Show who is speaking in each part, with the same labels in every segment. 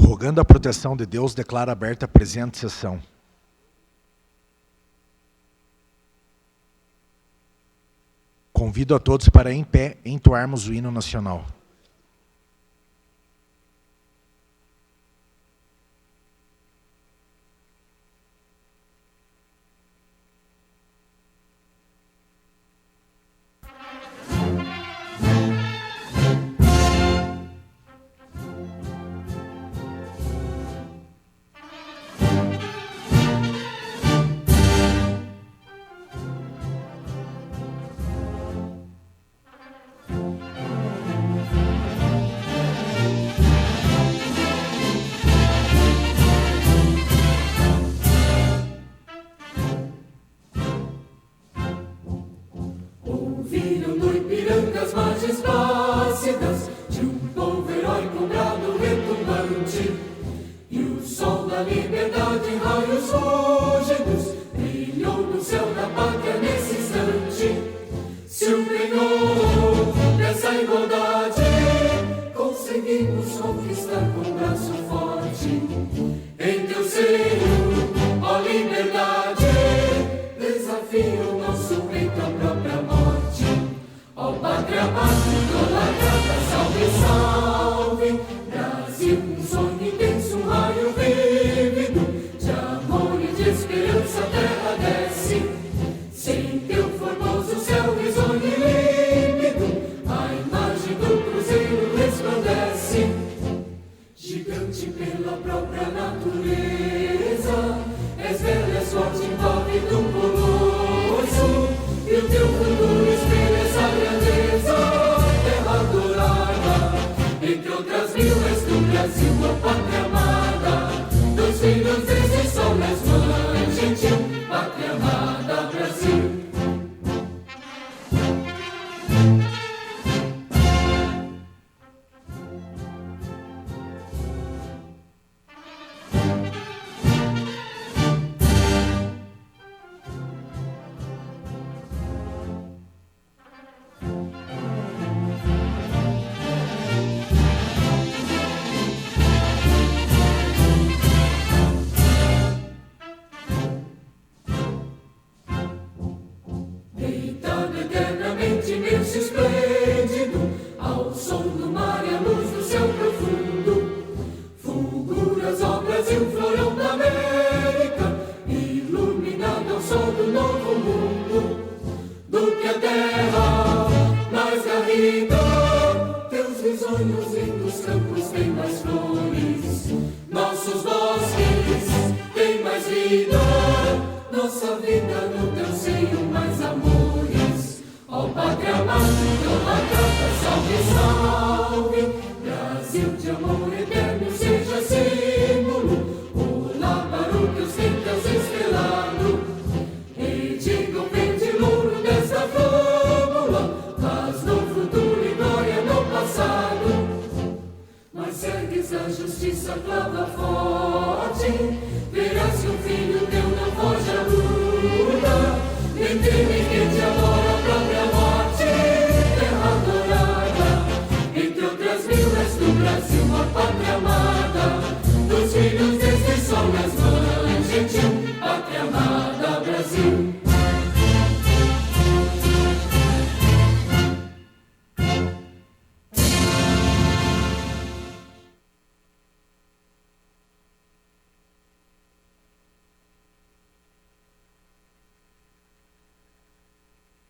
Speaker 1: Rogando a proteção de Deus, declaro aberta a presente sessão. Convido a todos para, em pé, entoarmos o hino nacional.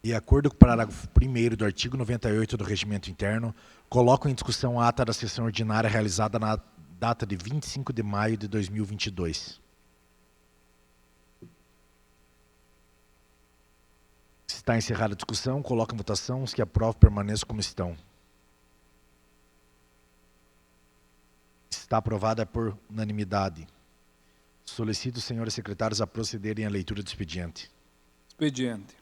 Speaker 1: De acordo com o parágrafo 1º do artigo 98 do Regimento Interno, coloco em discussão a ata da sessão ordinária realizada na data de 25 de maio de 2022. Está encerrada a discussão, coloco em votação. Os que aprovam permaneçam como estão. Está aprovada por unanimidade. Solicito os senhores secretários a procederem à leitura do expediente.
Speaker 2: Expediente.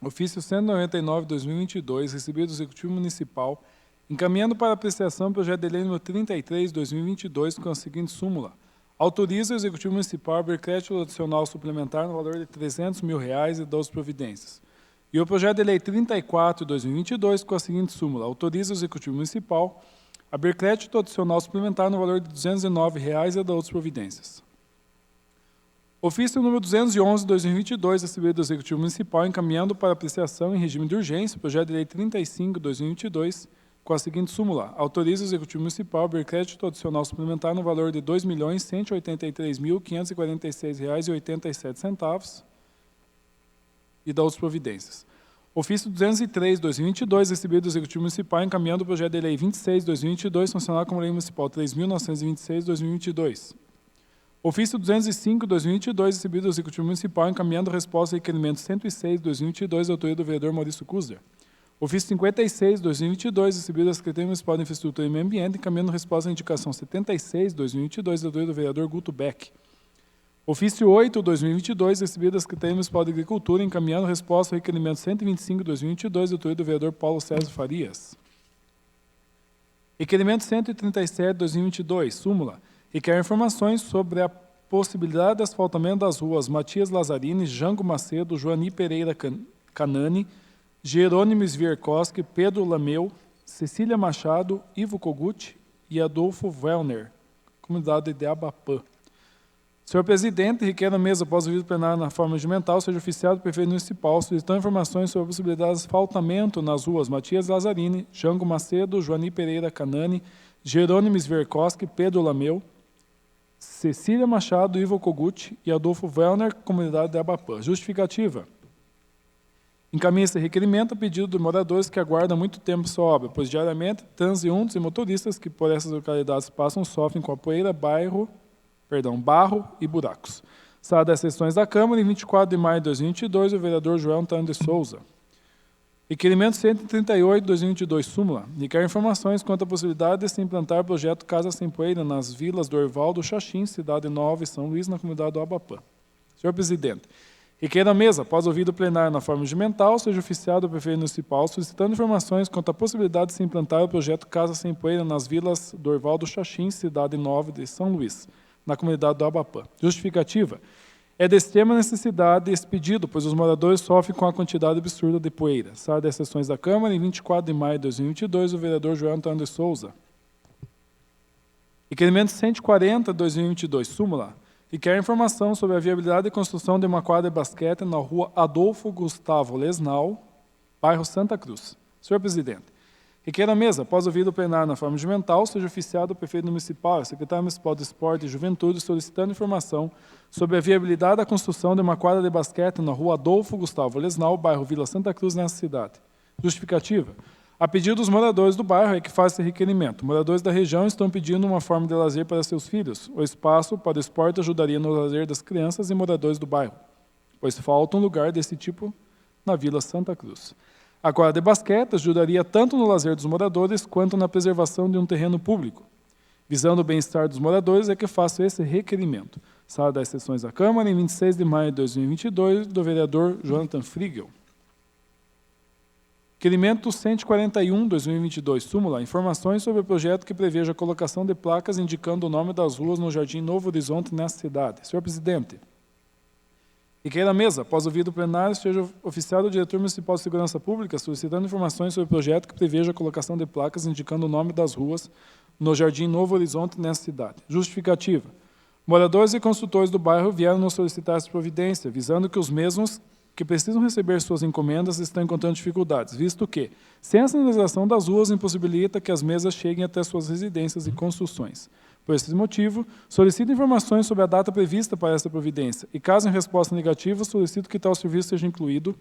Speaker 2: Ofício 199/2022, recebido do Executivo Municipal, encaminhando para apreciação o projeto de lei número 33/2022, com a seguinte súmula. Autoriza o Executivo Municipal a abrir crédito adicional suplementar no valor de R$300 mil e 12 providências. E o projeto de lei 34/2022, com a seguinte súmula. Autoriza o Executivo Municipal haver crédito adicional suplementar no valor de R$ 209,00 e da outras providências. Ofício número 211, 2022, recebido do Executivo Municipal, encaminhando para apreciação em regime de urgência o projeto de lei 35, 2022, com a seguinte súmula: autoriza o Executivo Municipal a haver crédito adicional suplementar no valor de R$ 2.183.546,87 e da outras providências. Ofício 203, 2022, recebido do Executivo Municipal, encaminhando o projeto de lei 26, 2022, sancionado como Lei Municipal 3.926, 2022. Ofício 205, 2022, recebido do Executivo Municipal, encaminhando resposta ao requerimento 106, 2022, da autoria do vereador Maurício Kuzler. Ofício 56, 2022, recebido da Secretaria Municipal de Infraestrutura e Meio Ambiente, encaminhando resposta à indicação 76, 2022, da autoria do vereador Guto Beck. Ofício 8, 2022, recebido da Secretaria Municipal de Agricultura, encaminhando resposta ao requerimento 125, 2022, da autoria do vereador Paulo César Farias. Requerimento 137, 2022, súmula: requer informações sobre a possibilidade de asfaltamento das ruas Matias Lazzarini, Jango Macedo, Joani Pereira Canani, Jerônimo Svierkowski, Pedro Lameu, Cecília Machado, Ivo Kogut e Adolfo Wellner, comunidade de Abapã. Senhor Presidente, requer a mesa, após o vídeo plenário na forma regimental, seja oficiado o prefeito municipal solicitando informações sobre a possibilidade de asfaltamento nas ruas Matias Lazzarini, Jango Macedo, Joani Pereira Canani, Jerônimo Svierkowski, Pedro Lameu, Cecília Machado, Ivo Kogut e Adolfo Wellner, comunidade de Abapã. Justificativa: encaminha esse requerimento a pedido de moradores que aguardam muito tempo sua obra, pois diariamente transeuntes e motoristas que por essas localidades passam sofrem com a poeira, barro e buracos. Sala das sessões da Câmara, em 24 de maio de 2022, o vereador Joel Antônio de Souza. Requerimento 138, 2022, súmula: requer informações quanto à possibilidade de se implantar o projeto Casa Sem Poeira nas vilas do Orvaldo Xaxim, Cidade Nova e São Luís, na comunidade do Abapã. Senhor Presidente, requer a mesa, após ouvido plenário na forma regimental, seja oficiado o prefeito municipal solicitando informações quanto à possibilidade de se implantar o projeto Casa Sem Poeira nas vilas do Orvaldo Xaxim, Cidade Nova e São Luís, na comunidade do Abapã. Justificativa: é de extrema necessidade esse pedido, pois os moradores sofrem com a quantidade absurda de poeira. Sala das sessões da Câmara, em 24 de maio de 2022, o vereador Joel Antônio de Souza. Requerimento 140, 2022, súmula: requer informação sobre a viabilidade de construção de uma quadra de basquete na rua Adolfo Gustavo Lesnal, bairro Santa Cruz. Senhor Presidente, requer a mesa, após ouvido plenário na forma regimental, seja oficiado o prefeito municipal e o secretário municipal de Esporte e Juventude solicitando informação sobre a viabilidade da construção de uma quadra de basquete na rua Adolfo Gustavo Lesnal, bairro Vila Santa Cruz, nessa cidade. Justificativa: a pedido dos moradores do bairro é que faz esse requerimento. Moradores da região estão pedindo uma forma de lazer para seus filhos. O espaço para o esporte ajudaria no lazer das crianças e moradores do bairro, pois falta um lugar desse tipo na Vila Santa Cruz. A quadra de basquete ajudaria tanto no lazer dos moradores quanto na preservação de um terreno público. Visando o bem-estar dos moradores, é que faço esse requerimento. Sala das sessões da Câmara, em 26 de maio de 2022, do vereador Jonathan Frigel. Requerimento 141, 2022, súmula: informações sobre o projeto que preveja a colocação de placas indicando o nome das ruas no Jardim Novo Horizonte, nessa cidade. Senhor Presidente, requer a mesa, após ouvido plenário, seja oficiado o diretor municipal de segurança pública solicitando informações sobre o projeto que preveja a colocação de placas indicando o nome das ruas no Jardim Novo Horizonte, nessa cidade. Justificativa: moradores e construtores do bairro vieram nos solicitar essa providência, visando que os mesmos que precisam receber suas encomendas estão encontrando dificuldades, visto que, sem a sinalização das ruas, impossibilita que as mesas cheguem até suas residências e construções. Por esse motivo, solicito informações sobre a data prevista para essa providência e, caso em resposta negativa, solicito que tal serviço seja incluído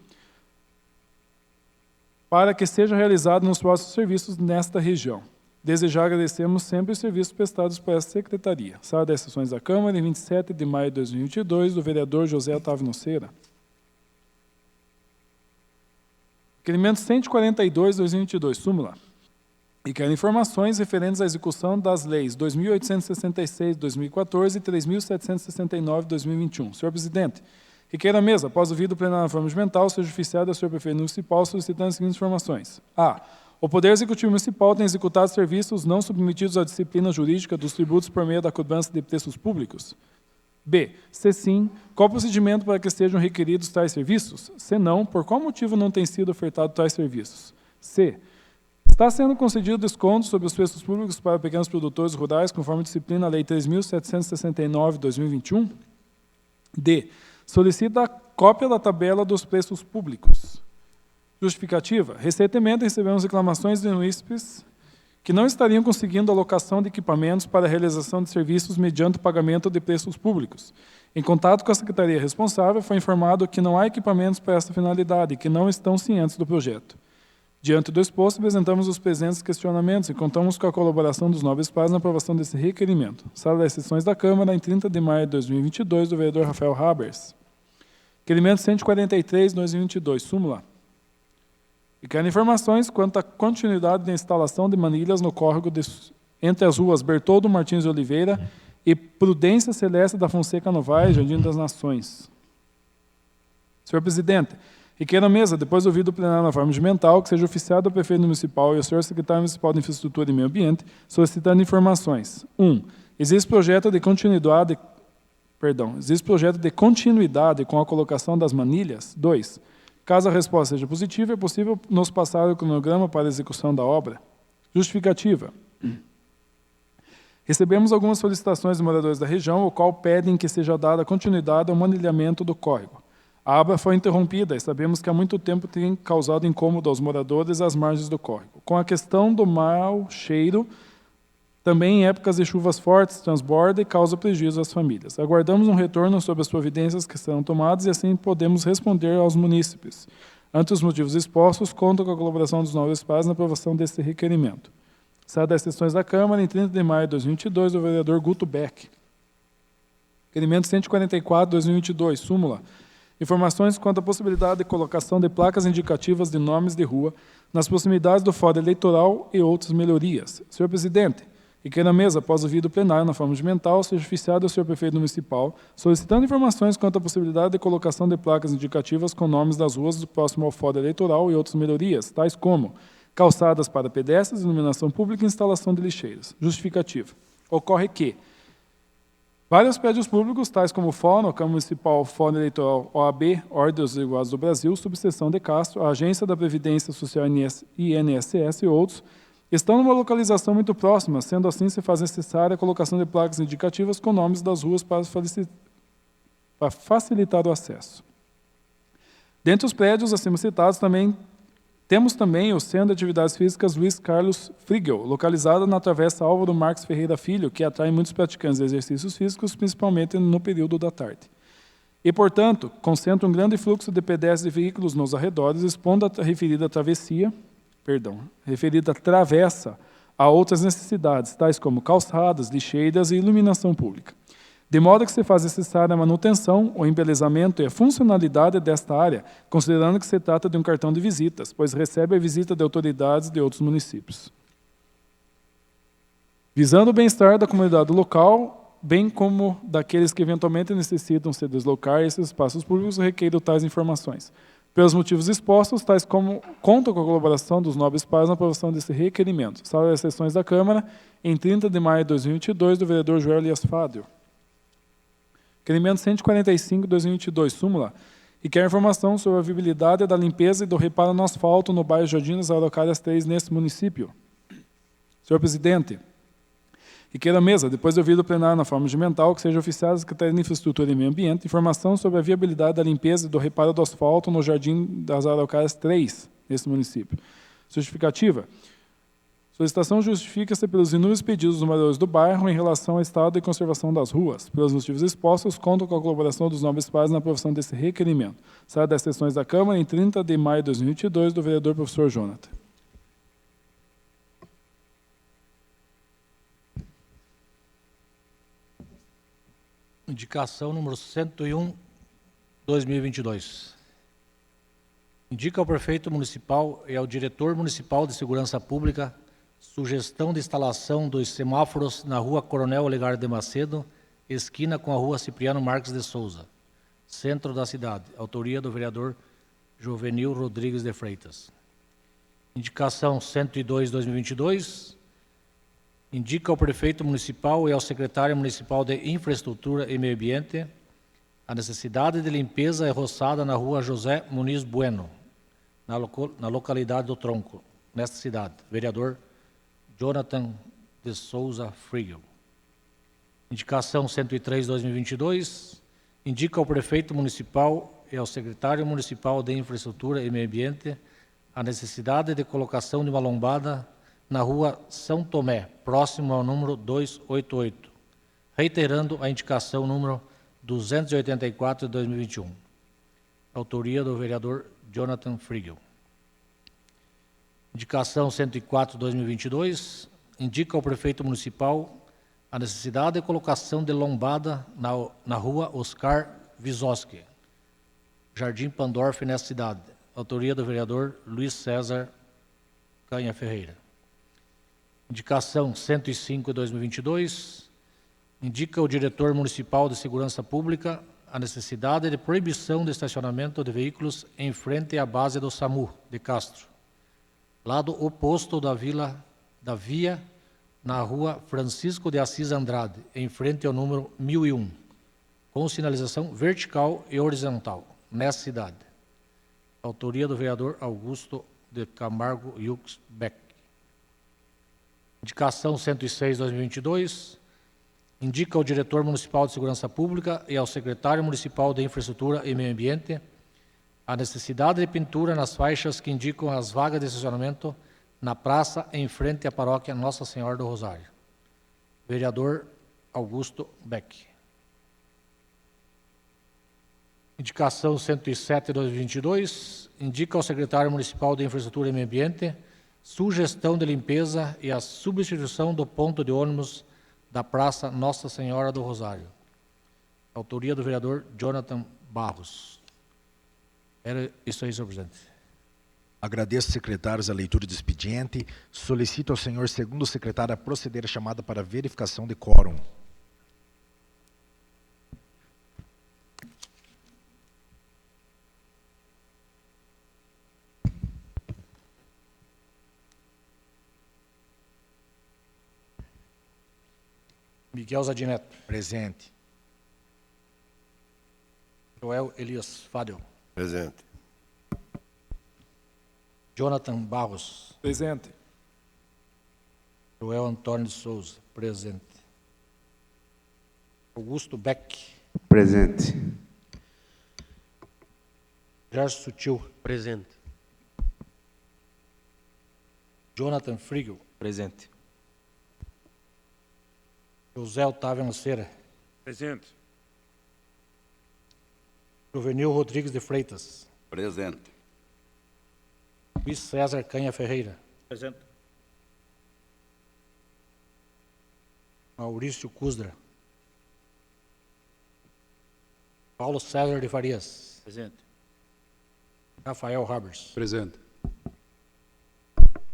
Speaker 2: para que seja realizado nos próximos serviços nesta região. Desejar agradecemos sempre os serviços prestados por essa Secretaria. Sala das sessões da Câmara, em 27 de maio de 2022, do vereador José Otávio Noceira. Requerimento 142, 2022, súmula: requer informações referentes à execução das leis 2.866, 2014 e 3.769, 2021. Senhor Presidente, requer a mesa, após ouvido o plenário na forma regimental, seja oficiado ao senhor prefeito municipal solicitando as seguintes informações. A. O Poder Executivo Municipal tem executado serviços não submetidos à disciplina jurídica dos tributos por meio da cobrança de preços públicos? B. Se sim, qual o procedimento para que sejam requeridos tais serviços? Se não, por qual motivo não têm sido ofertados tais serviços? C. Está sendo concedido desconto sobre os preços públicos para pequenos produtores rurais, conforme disciplina a Lei 3.769/2021? D. Solicita a cópia da tabela dos preços públicos. Justificativa. Recentemente recebemos reclamações de munícipes que não estariam conseguindo alocação de equipamentos para a realização de serviços mediante o pagamento de preços públicos. Em contato com a secretaria responsável, foi informado que não há equipamentos para essa finalidade e que não estão cientes do projeto. Diante do exposto, apresentamos os presentes questionamentos e contamos com a colaboração dos nobres pares na aprovação desse requerimento. Sala das sessões da Câmara, em 30 de maio de 2022, do vereador Rafael Habers. Requerimento 143/2022, súmula. E quero informações quanto à continuidade da instalação de manilhas no córrego entre as ruas Bertoldo Martins de Oliveira e Prudência Celeste da Fonseca Novaes, Jardim das Nações. Senhor presidente, requer à mesa, depois do ouvido plenário na forma regimental, que seja oficiado ao prefeito municipal e ao senhor secretário municipal de Infraestrutura e Meio Ambiente, solicitando informações. 1. Existe projeto de continuidade com a colocação das manilhas? 2. Caso a resposta seja positiva, é possível nos passar o cronograma para a execução da obra? Justificativa. Recebemos algumas solicitações de moradores da região, o qual pedem que seja dada continuidade ao manilhamento do córrego. A obra foi interrompida e sabemos que há muito tempo tem causado incômodo aos moradores às margens do córrego. Com a questão do mau cheiro, também em épocas de chuvas fortes, transborda e causa prejuízo às famílias. Aguardamos um retorno sobre as providências que serão tomadas e assim podemos responder aos munícipes. Ante os motivos expostos, conto com a colaboração dos nobres pares na aprovação deste requerimento. Sala das sessões da Câmara, em 30 de maio de 2022, do vereador Guto Beck. Requerimento 144/2022, súmula. Informações quanto à possibilidade de colocação de placas indicativas de nomes de rua nas proximidades do fórum eleitoral e outras melhorias. Senhor presidente, e que na mesa, após o ouvido plenário na forma regimental, seja oficiado ao senhor prefeito municipal, solicitando informações quanto à possibilidade de colocação de placas indicativas com nomes das ruas do próximo ao fórum eleitoral e outras melhorias, tais como calçadas para pedestres, iluminação pública e instalação de lixeiras. Justificativa. Ocorre que vários prédios públicos, tais como o Fórum, a Câmara Municipal, Fórum Eleitoral, OAB, Ordem dos Advogados do Brasil, Subseção de Castro, a Agência da Previdência Social INSS e outros, estão numa localização muito próxima, sendo assim se faz necessária a colocação de placas indicativas com nomes das ruas para facilitar o acesso. Dentre os prédios acima citados, temos também o Centro de Atividades Físicas Luiz Carlos Frigel, localizado na Travessa Álvaro Marques Ferreira Filho, que atrai muitos praticantes de exercícios físicos, principalmente no período da tarde. E, portanto, concentra um grande fluxo de pedestres e veículos nos arredores, expondo a referida travessa a outras necessidades, tais como calçadas, lixeiras e iluminação pública. De modo que se faz necessária a manutenção, o embelezamento e a funcionalidade desta área, considerando que se trata de um cartão de visitas, pois recebe a visita de autoridades de outros municípios. Visando o bem-estar da comunidade local, bem como daqueles que eventualmente necessitam se deslocar a esses espaços públicos, requeiro tais informações. Pelos motivos expostos, tais como conto com a colaboração dos nobres pares na aprovação desse requerimento. Sala das sessões da Câmara, em 30 de maio de 2022, do vereador Joel Elias Fádio. Requerimento 145/2022, súmula, e quer informação sobre a viabilidade da limpeza e do reparo no asfalto no bairro Jardim das Araucárias 3, neste município. Senhor presidente, e queira a mesa, depois de ouvido o plenário na forma regimental, que seja oficiada a Secretaria de Infraestrutura e Meio Ambiente, informação sobre a viabilidade da limpeza e do reparo do asfalto no Jardim das Araucárias 3, neste município. Justificativa. Solicitação justifica-se pelos inúmeros pedidos dos moradores do bairro em relação ao estado de conservação das ruas. Pelos motivos expostos, conto com a colaboração dos nobres pares na aprovação desse requerimento. Sala das sessões da Câmara, em 30 de maio de 2022, do vereador professor Jonathan.
Speaker 3: Indicação número 101/2022. Indica ao prefeito municipal e ao diretor municipal de segurança pública sugestão de instalação dos semáforos na rua Coronel Olegário de Macedo, esquina com a rua Cipriano Marques de Souza, centro da cidade. Autoria do vereador Jovenil Rodrigues de Freitas. Indicação 102/2022. Indica ao prefeito municipal e ao secretário municipal de Infraestrutura e Meio Ambiente a necessidade de limpeza e roçada na rua José Muniz Bueno, na localidade do Tronco, nesta cidade. Vereador Jonathan de Souza Frigel. Indicação 103/2022, indica ao prefeito municipal e ao secretário municipal de Infraestrutura e Meio Ambiente a necessidade de colocação de uma lombada na rua São Tomé, próximo ao número 288, reiterando a indicação número 284 de 2021. Autoria do vereador Jonathan Frigel. Indicação 104/2022, indica ao prefeito municipal a necessidade de colocação de lombada na rua Oscar Wisoski, Jardim Pandorf, nesta cidade. Autoria do vereador Luiz César Canha Ferreira. Indicação 105/2022, indica ao diretor municipal de segurança pública a necessidade de proibição de estacionamento de veículos em frente à base do SAMU de Castro, lado oposto da via na rua Francisco de Assis Andrade, em frente ao número 1001, com sinalização vertical e horizontal, nessa cidade. Autoria do vereador Augusto de Camargo Yux Beck. Indicação 106/2022, indica ao diretor municipal de segurança pública e ao secretário municipal de infraestrutura e meio ambiente a necessidade de pintura nas faixas que indicam as vagas de estacionamento na praça em frente à paróquia Nossa Senhora do Rosário. Vereador Augusto Beck. Indicação 107/2022, indica ao secretário municipal de Infraestrutura e Meio Ambiente sugestão de limpeza e a substituição do ponto de ônibus da Praça Nossa Senhora do Rosário. Autoria do vereador Jonathan Barros. Era isso aí, senhor presidente.
Speaker 1: Agradeço, secretários, a leitura do expediente. Solicito ao senhor segundo secretário a proceder à chamada para verificação de quórum.
Speaker 3: Miguel Zadineto.
Speaker 1: Presente.
Speaker 3: Joel Elias Fadel.
Speaker 4: Presente.
Speaker 3: Jonathan Barros.
Speaker 2: Presente.
Speaker 3: Joel Antônio de Souza. Presente. Augusto Beck.
Speaker 4: Presente.
Speaker 3: Gerson Sutil.
Speaker 5: Presente.
Speaker 3: Jonathan Frigel.
Speaker 5: Presente.
Speaker 3: José Otávio Anceira.
Speaker 4: Presente.
Speaker 3: Juvenil Rodrigues de Freitas.
Speaker 4: Presente.
Speaker 3: Luiz César Canha Ferreira.
Speaker 5: Presente.
Speaker 3: Maurício Cusdra. Paulo César de Farias.
Speaker 5: Presente.
Speaker 3: Rafael Habers.
Speaker 4: Presente.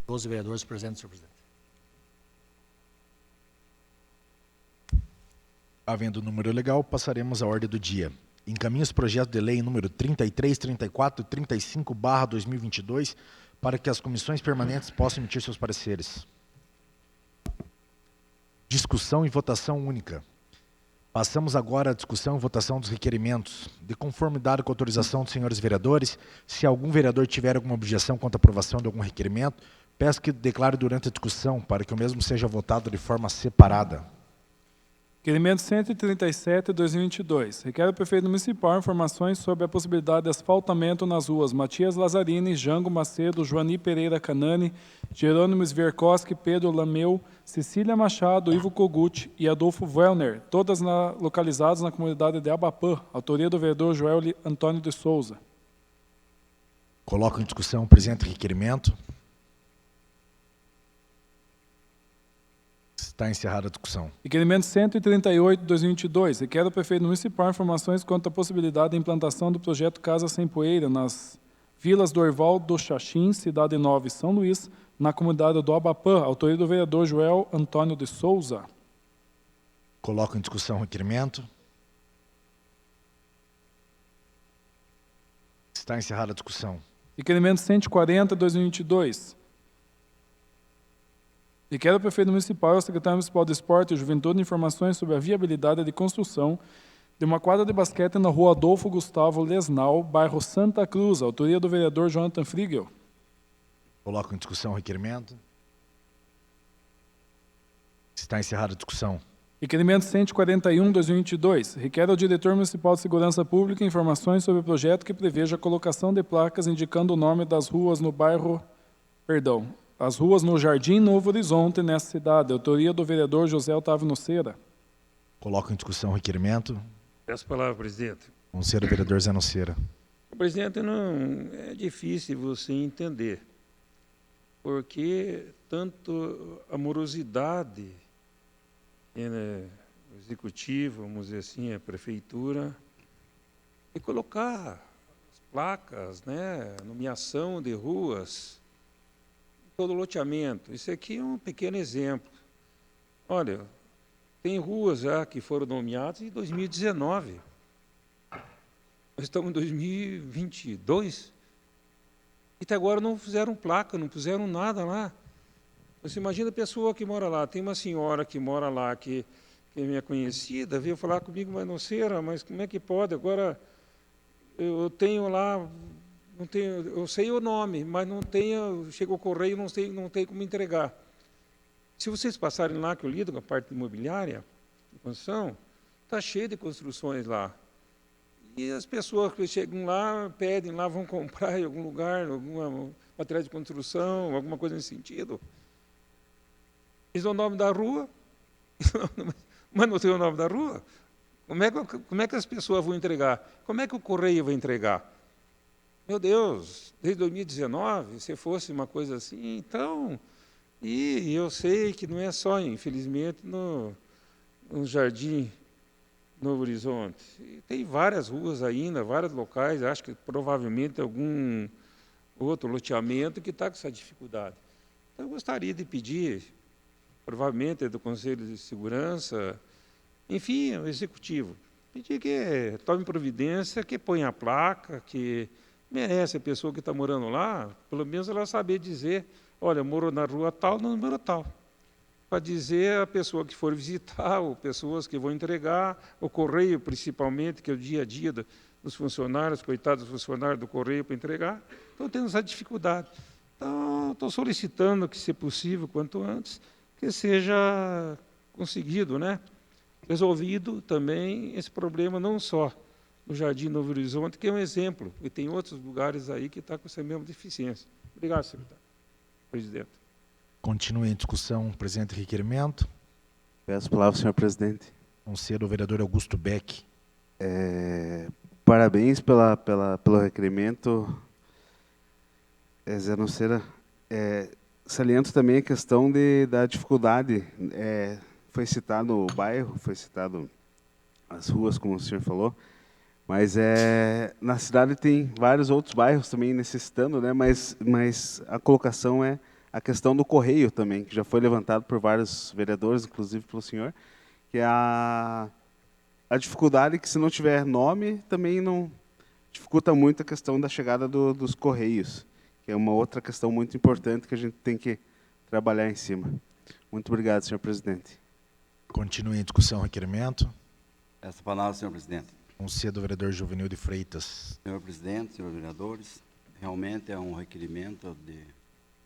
Speaker 3: 12 vereadores presentes, senhor presidente.
Speaker 1: Havendo o número legal, passaremos à ordem do dia. Encaminhe os projetos de lei número 33, 34 e 35/2022 para que as comissões permanentes possam emitir seus pareceres. Discussão e votação única. Passamos agora à discussão e votação dos requerimentos. De conformidade com a autorização dos senhores vereadores, se algum vereador tiver alguma objeção quanto à aprovação de algum requerimento, peço que declare durante a discussão para que o mesmo seja votado de forma separada.
Speaker 2: Requerimento 137/2022. Requer ao prefeito municipal informações sobre a possibilidade de asfaltamento nas ruas Matias Lazzarini, Jango Macedo, Joani Pereira Canani, Jerônimo Svierkowski, Pedro Lameu, Cecília Machado, Ivo Kogut e Adolfo Wellner, todas localizadas na comunidade de Abapã. Autoria do vereador Joel Antônio de Souza.
Speaker 1: Coloco em discussão o presente requerimento. Está encerrada a discussão.
Speaker 2: Requerimento 138/2022. Requer ao prefeito municipal informações quanto à possibilidade de implantação do projeto Casa Sem Poeira nas vilas Dorval do Xaxim, Cidade Nova e São Luís, na comunidade do Abapã. Autoria do vereador Joel Antônio de Souza.
Speaker 1: Coloco em discussão o requerimento. Está encerrada a discussão.
Speaker 2: Requerimento 140/2022. Requer ao prefeito municipal e ao secretário municipal de Esporte e Juventude informações sobre a viabilidade de construção de uma quadra de basquete na rua Adolfo Gustavo Lesnal, bairro Santa Cruz. Autoria do vereador Jonathan Frigel.
Speaker 1: Coloco em discussão o requerimento. Está encerrada a discussão.
Speaker 2: Requerimento 141/2022. Requer ao diretor municipal de segurança pública informações sobre o projeto que preveja a colocação de placas indicando o nome das ruas no bairro, as ruas no Jardim Novo Horizonte, nessa cidade. Autoria do vereador José Otávio Nocera.
Speaker 1: Coloco em discussão o requerimento.
Speaker 4: Peço a palavra, presidente.
Speaker 1: Conselheiro vereador Zé Nocera.
Speaker 5: Presidente, não é difícil você entender, porque tanto a morosidade, né, o executivo, vamos dizer assim, a prefeitura, e colocar as placas, né, nomeação de ruas, todo o loteamento. Isso aqui é um pequeno exemplo. Olha, tem ruas já que foram nomeadas em 2019. Nós estamos em 2022 e até agora não fizeram placa, não puseram nada lá. Você imagina a pessoa que mora lá. Tem uma senhora que mora lá, que é minha conhecida, veio falar comigo, mas não será, mas como é que pode? Agora eu tenho lá, não tenho, eu sei o nome, mas não tenho, chega o correio, não tem como entregar. Se vocês passarem lá, que eu lido com a parte imobiliária, de construção, está cheio de construções lá. E as pessoas que chegam lá, pedem lá, vão comprar em algum lugar, algum material de construção, alguma coisa nesse sentido. Diz o nome da rua, mas não tem o nome da rua. Como é que as pessoas vão entregar? Como é que o correio vai entregar? Meu Deus, desde 2019, se fosse uma coisa assim, então... E eu sei que não é só, infelizmente, no Jardim Novo Horizonte. Tem várias ruas ainda, vários locais, acho que provavelmente algum outro loteamento que está com essa dificuldade. Então, eu gostaria de pedir, provavelmente do Conselho de Segurança, enfim, o Executivo, pedir que tome providência, que ponha a placa, que merece a pessoa que está morando lá, pelo menos ela saber dizer, olha, moro na rua tal, no número tal. Para dizer a pessoa que for visitar, ou pessoas que vão entregar, o correio principalmente, que é o dia a dia dos funcionários, coitados dos funcionários do correio para entregar, estão tendo essa dificuldade. Então, estou solicitando que, se possível, quanto antes, que seja conseguido, né, resolvido também esse problema, não só no Jardim Novo Horizonte, que é um exemplo, e tem outros lugares aí que estão com essa mesma deficiência. Obrigado, secretário. Presidente.
Speaker 1: Continue em discussão o presente requerimento.
Speaker 6: Peço a palavra, senhor presidente.
Speaker 1: Conselheiro vereador Augusto Beck.
Speaker 6: Parabéns pelo requerimento, Zé Nocera. Saliento também a questão da dificuldade. Foi citado o bairro, foi citado as ruas, como o senhor falou, mas na cidade tem vários outros bairros também necessitando, né? Mas a colocação é a questão do correio também, que já foi levantado por vários vereadores, inclusive pelo senhor, que é a dificuldade que, se não tiver nome, também não dificulta muito a questão da chegada dos correios, que é uma outra questão muito importante que a gente tem que trabalhar em cima. Muito obrigado, senhor presidente.
Speaker 1: Continue em discussão o requerimento.
Speaker 7: Essa palavra, senhor presidente.
Speaker 1: Concedo ao vereador Juvenil de Freitas.
Speaker 7: Senhor presidente, senhores vereadores, realmente é um requerimento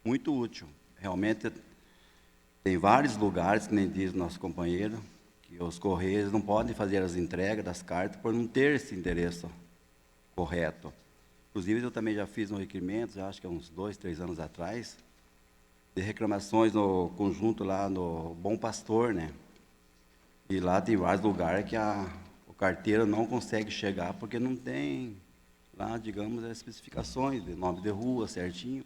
Speaker 7: muito útil. Realmente tem vários lugares, que nem diz o nosso companheiro, que os correios não podem fazer as entregas das cartas por não ter esse endereço correto. Inclusive, eu também já fiz um requerimento, já acho que há uns 2, 3 anos atrás, de reclamações no conjunto lá no Bom Pastor, né? E lá tem vários lugares que o carteiro não consegue chegar porque não tem lá, digamos, as especificações de nome de rua certinho.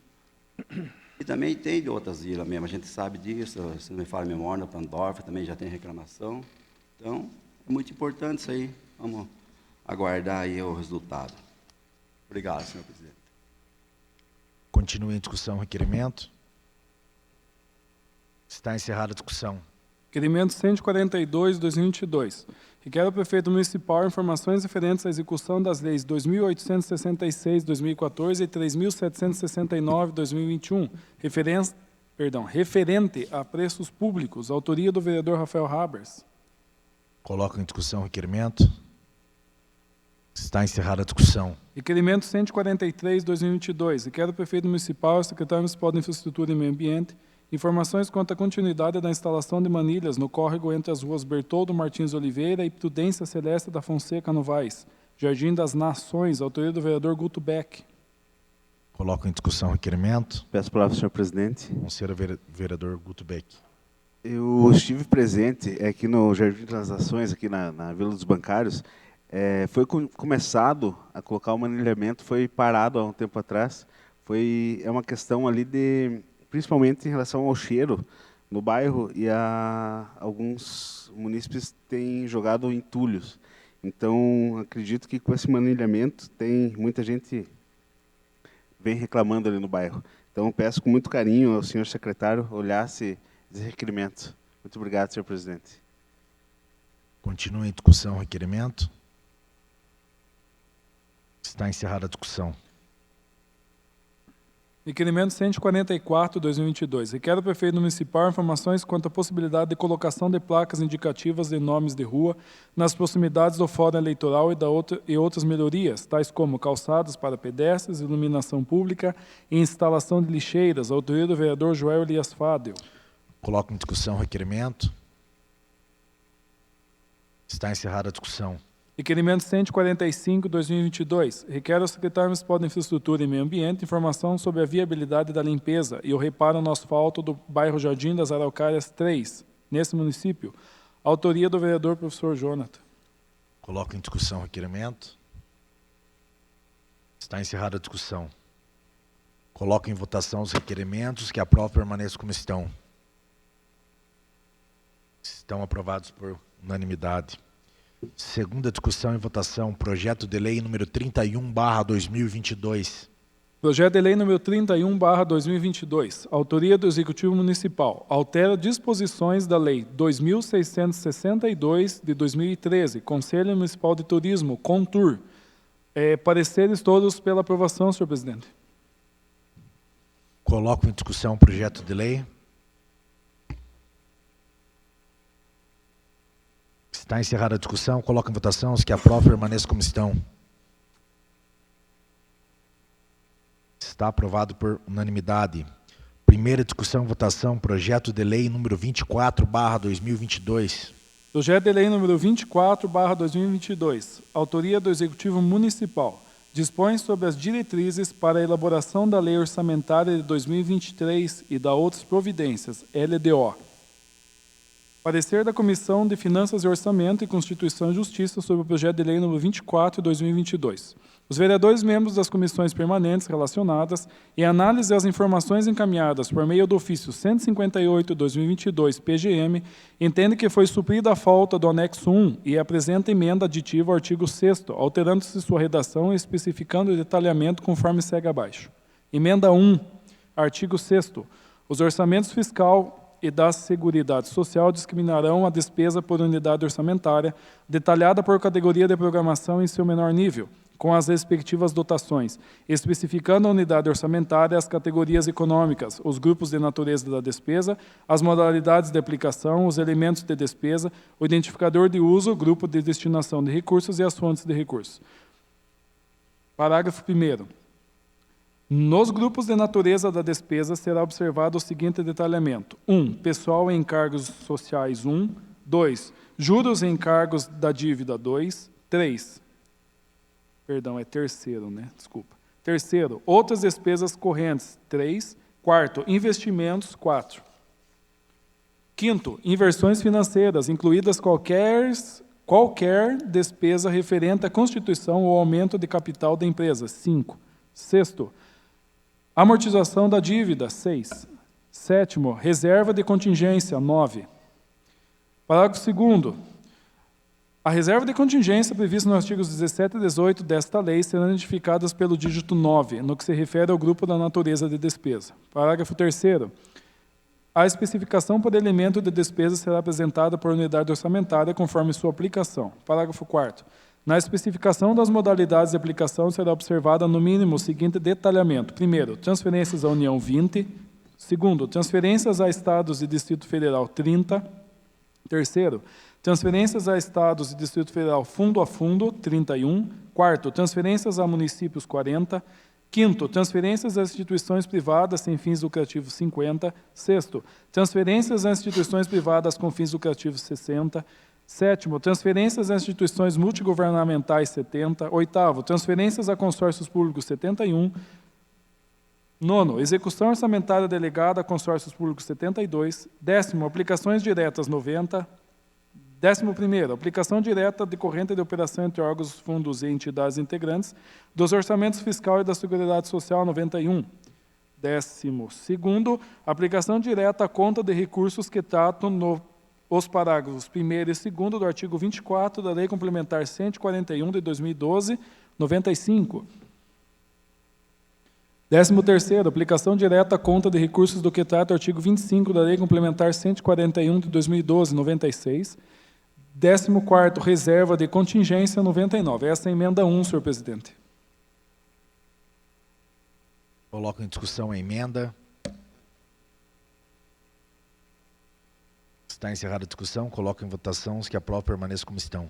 Speaker 7: E também tem de outras vilas mesmo, a gente sabe disso, se não me falha a memória, no Pandorf também já tem reclamação. Então, é muito importante isso aí. Vamos aguardar aí o resultado. Obrigado, senhor presidente.
Speaker 1: Continue em discussão o requerimento. Está encerrada a discussão.
Speaker 2: Requerimento 142/2022. Requer ao prefeito municipal informações referentes à execução das leis 2.866/2014 e 3.769/2021, referente a preços públicos. Autoria do vereador Rafael Habers.
Speaker 1: Coloco em discussão o requerimento. Está encerrada a discussão.
Speaker 2: Requerimento 143/2022. Requer ao prefeito municipal e ao secretário municipal de Infraestrutura e Meio Ambiente informações quanto à continuidade da instalação de manilhas no córrego entre as ruas Bertoldo Martins Oliveira e Prudência Celeste da Fonseca Novaes, Jardim das Nações, autoria do vereador Guto Beck.
Speaker 1: Coloco em discussão o requerimento.
Speaker 6: Peço a palavra, senhor presidente.
Speaker 1: Conselheiro vereador Guto Beck.
Speaker 6: Eu estive presente aqui no Jardim das Nações, aqui na Vila dos Bancários. Foi começado a colocar o manilhamento, foi parado há um tempo atrás. É uma questão ali principalmente em relação ao cheiro no bairro, e alguns munícipes têm jogado entulhos. Então, acredito que com esse manilhamento tem muita gente vem reclamando ali no bairro. Então, peço com muito carinho ao senhor secretário olhasse esse requerimento. Muito obrigado, senhor presidente.
Speaker 1: Continua em discussão o requerimento. Está encerrada a discussão.
Speaker 2: Requerimento 144/2022. Requer ao prefeito municipal informações quanto à possibilidade de colocação de placas indicativas de nomes de rua nas proximidades do fórum eleitoral e outras melhorias, tais como calçadas para pedestres, iluminação pública e instalação de lixeiras, autoria do vereador Joel Elias Fadel.
Speaker 1: Coloco em discussão o requerimento. Está encerrada a discussão.
Speaker 2: Requerimento 145/2022. Requer ao secretário municipal de Infraestrutura e Meio Ambiente informação sobre a viabilidade da limpeza e o reparo no asfalto do bairro Jardim das Araucárias 3, nesse município. Autoria do vereador professor Jonathan.
Speaker 1: Coloco em discussão o requerimento. Está encerrada a discussão. Coloco em votação os requerimentos. Que aprovam permaneçam como estão. Estão aprovados por unanimidade. Segunda discussão e votação, projeto de lei número 31/2022.
Speaker 2: Projeto de lei número 31/2022, autoria do Executivo Municipal, altera disposições da Lei 2.662 de 2013, Conselho Municipal de Turismo, CONTUR. Pareceres todos pela aprovação, senhor presidente.
Speaker 1: Coloco em discussão o projeto de lei. Está encerrada a discussão. Coloco em votação. Os que aprovam permaneçam como estão. Está aprovado por unanimidade. Primeira discussão e votação. Projeto de lei número 24/2022.
Speaker 2: Projeto de lei número 24/2022. Autoria do Executivo Municipal. Dispõe sobre as diretrizes para a elaboração da Lei Orçamentária de 2023 e da outras providências, LDO. Parecer da Comissão de Finanças e Orçamento e Constituição e Justiça sobre o projeto de lei número 24/2022. Os vereadores membros das comissões permanentes relacionadas, em análise às informações encaminhadas por meio do ofício 158/2022 PGM, entendem que foi suprida a falta do anexo 1 e apresenta emenda aditiva ao artigo 6º, alterando-se sua redação e especificando o detalhamento conforme segue abaixo. Emenda 1, artigo 6º. Os orçamentos fiscal e da Seguridade Social discriminarão a despesa por unidade orçamentária, detalhada por categoria de programação em seu menor nível, com as respectivas dotações, especificando a unidade orçamentária, as categorias econômicas, os grupos de natureza da despesa, as modalidades de aplicação, os elementos de despesa, o identificador de uso, o grupo de destinação de recursos e as fontes de recursos. Parágrafo 1º. Nos grupos de natureza da despesa será observado o seguinte detalhamento. 1. Pessoal em encargos sociais 1. 2. Juros em encargos da dívida 2. 3. Perdão, é terceiro, né? Desculpa. Terceiro, outras despesas correntes 3. Quarto, investimentos 4. Quinto, inversões financeiras, incluídas qualquer despesa referente à constituição ou aumento de capital da empresa 5. Sexto, amortização da dívida, 6. Sétimo, reserva de contingência, 9. Parágrafo 2º. A reserva de contingência prevista nos artigos 17 e 18 desta lei serão identificadas pelo dígito 9, no que se refere ao grupo da natureza de despesa. Parágrafo 3º. A especificação por elemento de despesa será apresentada por unidade orçamentária conforme sua aplicação. Parágrafo 4º. Na especificação das modalidades de aplicação será observada no mínimo o seguinte detalhamento. Primeiro, transferências à União 20. Segundo, transferências a Estados e Distrito Federal 30. Terceiro, Transferências a estados e Distrito Federal fundo a fundo, 31. Quarto, transferências a municípios, 40. Quinto, transferências às instituições privadas sem fins lucrativos, 50. Sexto, transferências às instituições privadas com fins lucrativos, 60. Sétimo, transferências às instituições multigovernamentais, 70. Oitavo, transferências a consórcios públicos, 71. Nono, execução orçamentária delegada a consórcios públicos, 72. Décimo, aplicações diretas, 90. 11º, aplicação direta decorrente de operação entre órgãos, fundos e entidades integrantes dos orçamentos fiscal e da Seguridade Social, 91. 12º, aplicação direta à conta de recursos que tratam os parágrafos 1º e 2º do artigo 24 da Lei Complementar 141 de 2012, 95. 13º, aplicação direta à conta de recursos do que trata o artigo 25 da Lei Complementar 141 de 2012, 96. 14º, reserva de contingência, 99. Essa é a emenda 1, senhor presidente.
Speaker 1: Coloco em discussão a emenda. Está encerrada a discussão. Coloco em votação. Os que aprovam permaneçam como estão.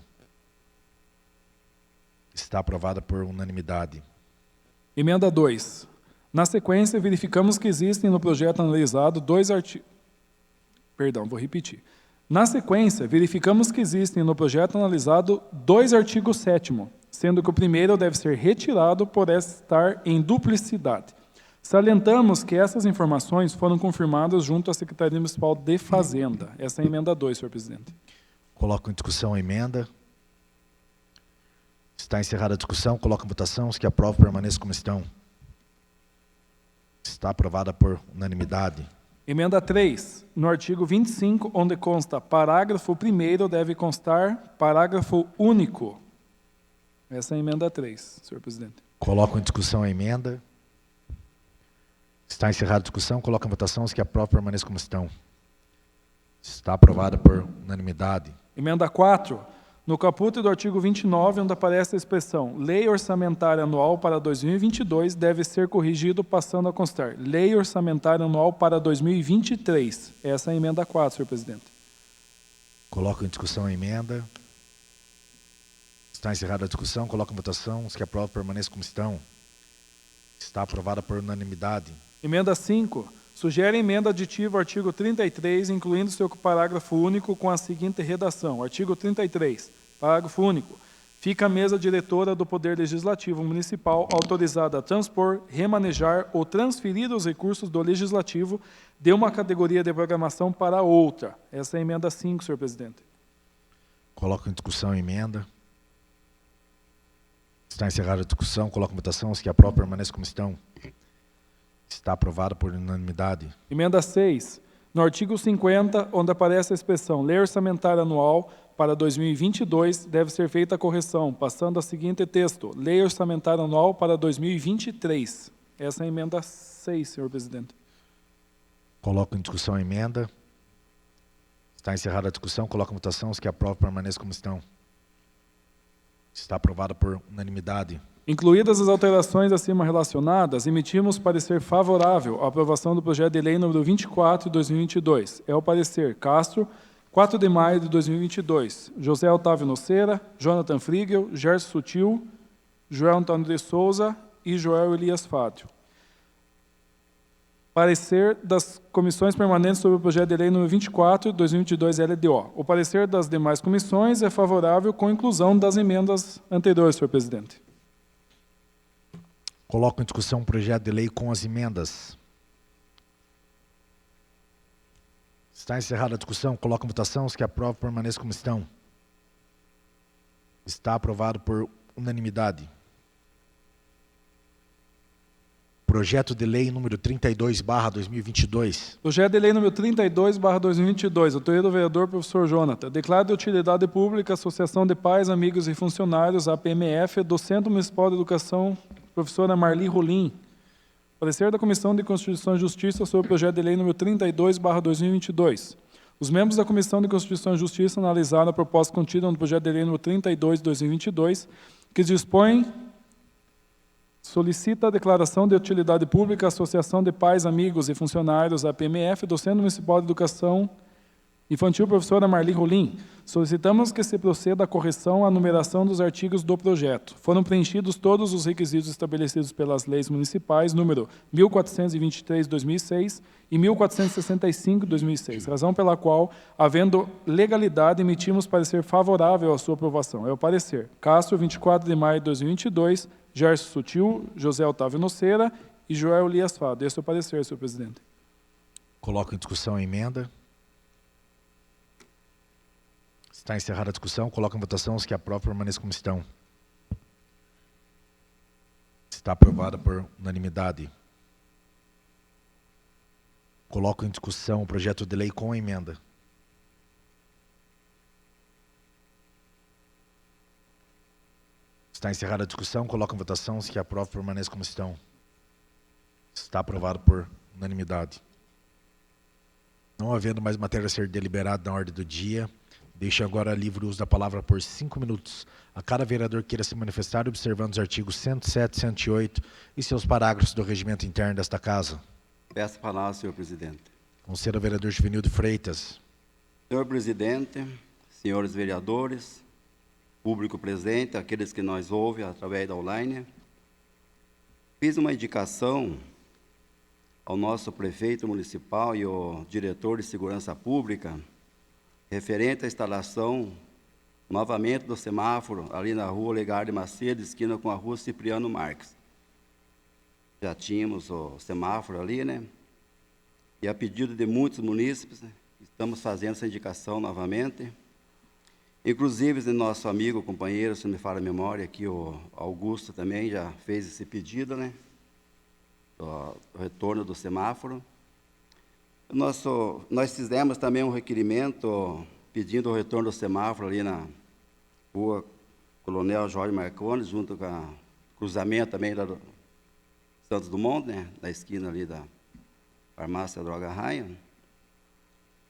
Speaker 1: Está aprovada por unanimidade.
Speaker 2: Emenda 2. Na sequência, verificamos que existem no projeto analisado dois artigos... Perdão, vou repetir. Na sequência, verificamos que existem no projeto analisado dois artigos 7º, sendo que o primeiro deve ser retirado por estar em duplicidade. Salientamos que essas informações foram confirmadas junto à Secretaria Municipal de Fazenda. Essa é a emenda 2, senhor presidente.
Speaker 1: Coloco em discussão a emenda. Está encerrada a discussão. Coloco em votação. Os que aprovam permaneçam como estão. Está aprovada por unanimidade.
Speaker 2: Emenda 3. No artigo 25, onde consta parágrafo 1º, deve constar parágrafo único. Essa é a emenda 3, senhor presidente.
Speaker 1: Coloco em discussão a emenda. Está encerrada a discussão. Coloco em votação. Os que aprovam permaneçam como estão. Está aprovada por unanimidade.
Speaker 2: Emenda 4. No caput do artigo 29, onde aparece a expressão Lei Orçamentária Anual para 2022, deve ser corrigido passando a constar Lei Orçamentária Anual para 2023. Essa é a emenda 4, senhor presidente.
Speaker 1: Coloco em discussão a emenda. Está encerrada a discussão. Coloco em votação. Os que aprovam permaneçam como estão. Está aprovada por unanimidade.
Speaker 2: Emenda 5. Sugere emenda aditiva ao artigo 33, incluindo seu parágrafo único com a seguinte redação. Artigo 33, parágrafo único. Fica a mesa diretora do Poder Legislativo Municipal autorizada a transpor, remanejar ou transferir os recursos do Legislativo de uma categoria de programação para outra. Essa é a emenda 5, senhor presidente.
Speaker 1: Coloco em discussão a emenda. Está encerrada a discussão. Coloco em votação. Os que aprovam permaneçam como estão. Está aprovada por unanimidade.
Speaker 2: Emenda 6. No artigo 50, onde aparece a expressão Lei Orçamentária Anual para 2022, deve ser feita a correção, passando a seguinte texto. Lei Orçamentária Anual para 2023. Essa é a emenda 6, senhor presidente.
Speaker 1: Coloco em discussão a emenda. Está encerrada a discussão. Coloco em votação. Os que aprovam permaneçam como estão. Está aprovada por unanimidade.
Speaker 2: Incluídas as alterações acima relacionadas, emitimos parecer favorável à aprovação do projeto de lei número 24 de 2022. É o parecer Castro, 4 de maio de 2022. José Otávio Nocera, Jonathan Frigel, Gerson Sutil, Joel Antônio de Souza e Joel Elias Fátio. Parecer das comissões permanentes sobre o projeto de lei número 24 de 2022 LDO. O parecer das demais comissões é favorável com inclusão das emendas anteriores, senhor presidente.
Speaker 1: Coloco em discussão o projeto de lei com as emendas. Está encerrada a discussão. Coloco em votação. Os que aprovam permaneçam como estão. Está aprovado por unanimidade. Projeto de lei número 32/2022.
Speaker 2: Projeto de lei número 32/2022. Autoria do vereador professor Jonathan. Declara de utilidade pública a Associação de Pais, Amigos e Funcionários, APMF, do Centro Municipal de Educação, professora Marli Rolim. Parecer da Comissão de Constituição e Justiça sobre o projeto de lei número 32/2022. Os membros da Comissão de Constituição e Justiça analisaram a proposta contida no projeto de lei número 32/2022, que solicita a declaração de utilidade pública à Associação de Pais, Amigos e Funcionários, APMF, do Centro Municipal de Educação, Infantil, professora Marli Rolim. Solicitamos que se proceda à correção à numeração dos artigos do projeto. Foram preenchidos todos os requisitos estabelecidos pelas leis municipais, número 1423/2006 e 1465/2006, razão pela qual, havendo legalidade, emitimos parecer favorável à sua aprovação. É o parecer. Castro, 24 de maio de 2022, Gerson Sutil, José Otávio Noceira e Joel Elias Fado. Esse é o parecer, senhor presidente.
Speaker 1: Coloco em discussão a emenda. Está encerrada a discussão. Coloco em votação os que aprovam, permaneçam como estão. Está aprovada por unanimidade. Coloco em discussão o projeto de lei com a emenda. Está encerrada a discussão. Coloco em votação os que aprovam, permaneçam como estão. Está aprovado por unanimidade. Não havendo mais matéria a ser deliberada na ordem do dia, deixo agora livre o uso da palavra por 5 minutos a cada vereador que queira se manifestar, observando os artigos 107 e 108 e seus parágrafos do regimento interno desta Casa.
Speaker 7: Peço a palavra, senhor presidente.
Speaker 1: Conselho ao vereador Juvenildo Freitas.
Speaker 7: Senhor presidente, senhores vereadores, público presente, aqueles que nos ouvem através da online, fiz uma indicação ao nosso prefeito municipal e ao diretor de segurança pública referente à instalação novamente do semáforo ali na rua Olegário de Macedo, esquina com a rua Cipriano Marques. Já tínhamos o semáforo ali, né? E a pedido de muitos munícipes, né, estamos fazendo essa indicação novamente. Inclusive, nosso amigo, companheiro, se não me falha a memória, aqui o Augusto também já fez esse pedido, né? Do retorno do semáforo. Nós fizemos também um requerimento pedindo o retorno do semáforo ali na rua Coronel Jorge Marcones, junto com o cruzamento também lá do Santos Dumont, né, na esquina ali da farmácia Droga Raia.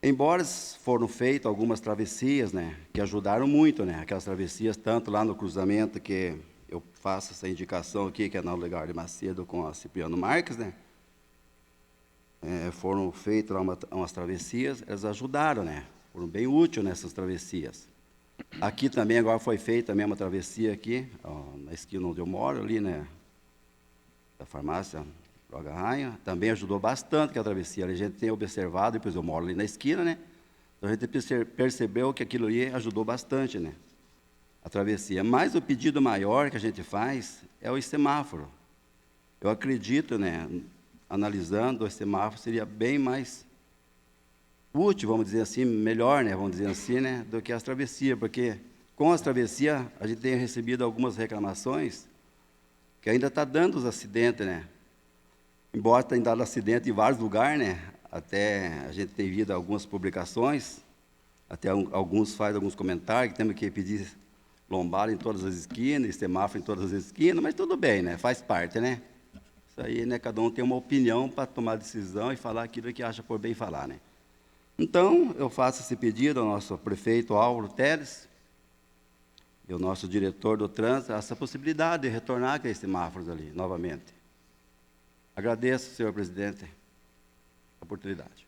Speaker 7: Embora foram feitas algumas travessias, né, que ajudaram muito, né, aquelas travessias, tanto lá no cruzamento que eu faço essa indicação aqui, que é na Olegário de Macedo com a Cipriano Marques, né, foram feitas lá umas travessias, elas ajudaram, né? Foram bem úteis nessas travessias. Aqui também agora foi feita também uma travessia aqui, ó, na esquina onde eu moro, ali, né? Da farmácia Droga Raia, também ajudou bastante que a travessia. A gente tem observado, depois eu moro ali na esquina, né? Então a gente percebeu que aquilo ali ajudou bastante, né? A travessia. Mas o pedido maior que a gente faz é o semáforo. Eu acredito, né? Analisando, o semáforo seria bem mais útil, vamos dizer assim, melhor, né, vamos dizer assim, né, do que as travessias, porque com as travessias a gente tem recebido algumas reclamações que ainda está dando os acidentes, né, embora tenha dado acidente em vários lugares, né, até a gente tem visto algumas publicações, até alguns fazem alguns comentários que temos que pedir lombada em todas as esquinas, semáforo em todas as esquinas, mas tudo bem, né, faz parte, né. Isso aí, né, cada um tem uma opinião para tomar decisão e falar aquilo que acha por bem falar, né. Então, eu faço esse pedido ao nosso prefeito Álvaro Teles e ao nosso diretor do trânsito, essa possibilidade de retornar aqueles semáforos ali, novamente. Agradeço, senhor presidente, a oportunidade.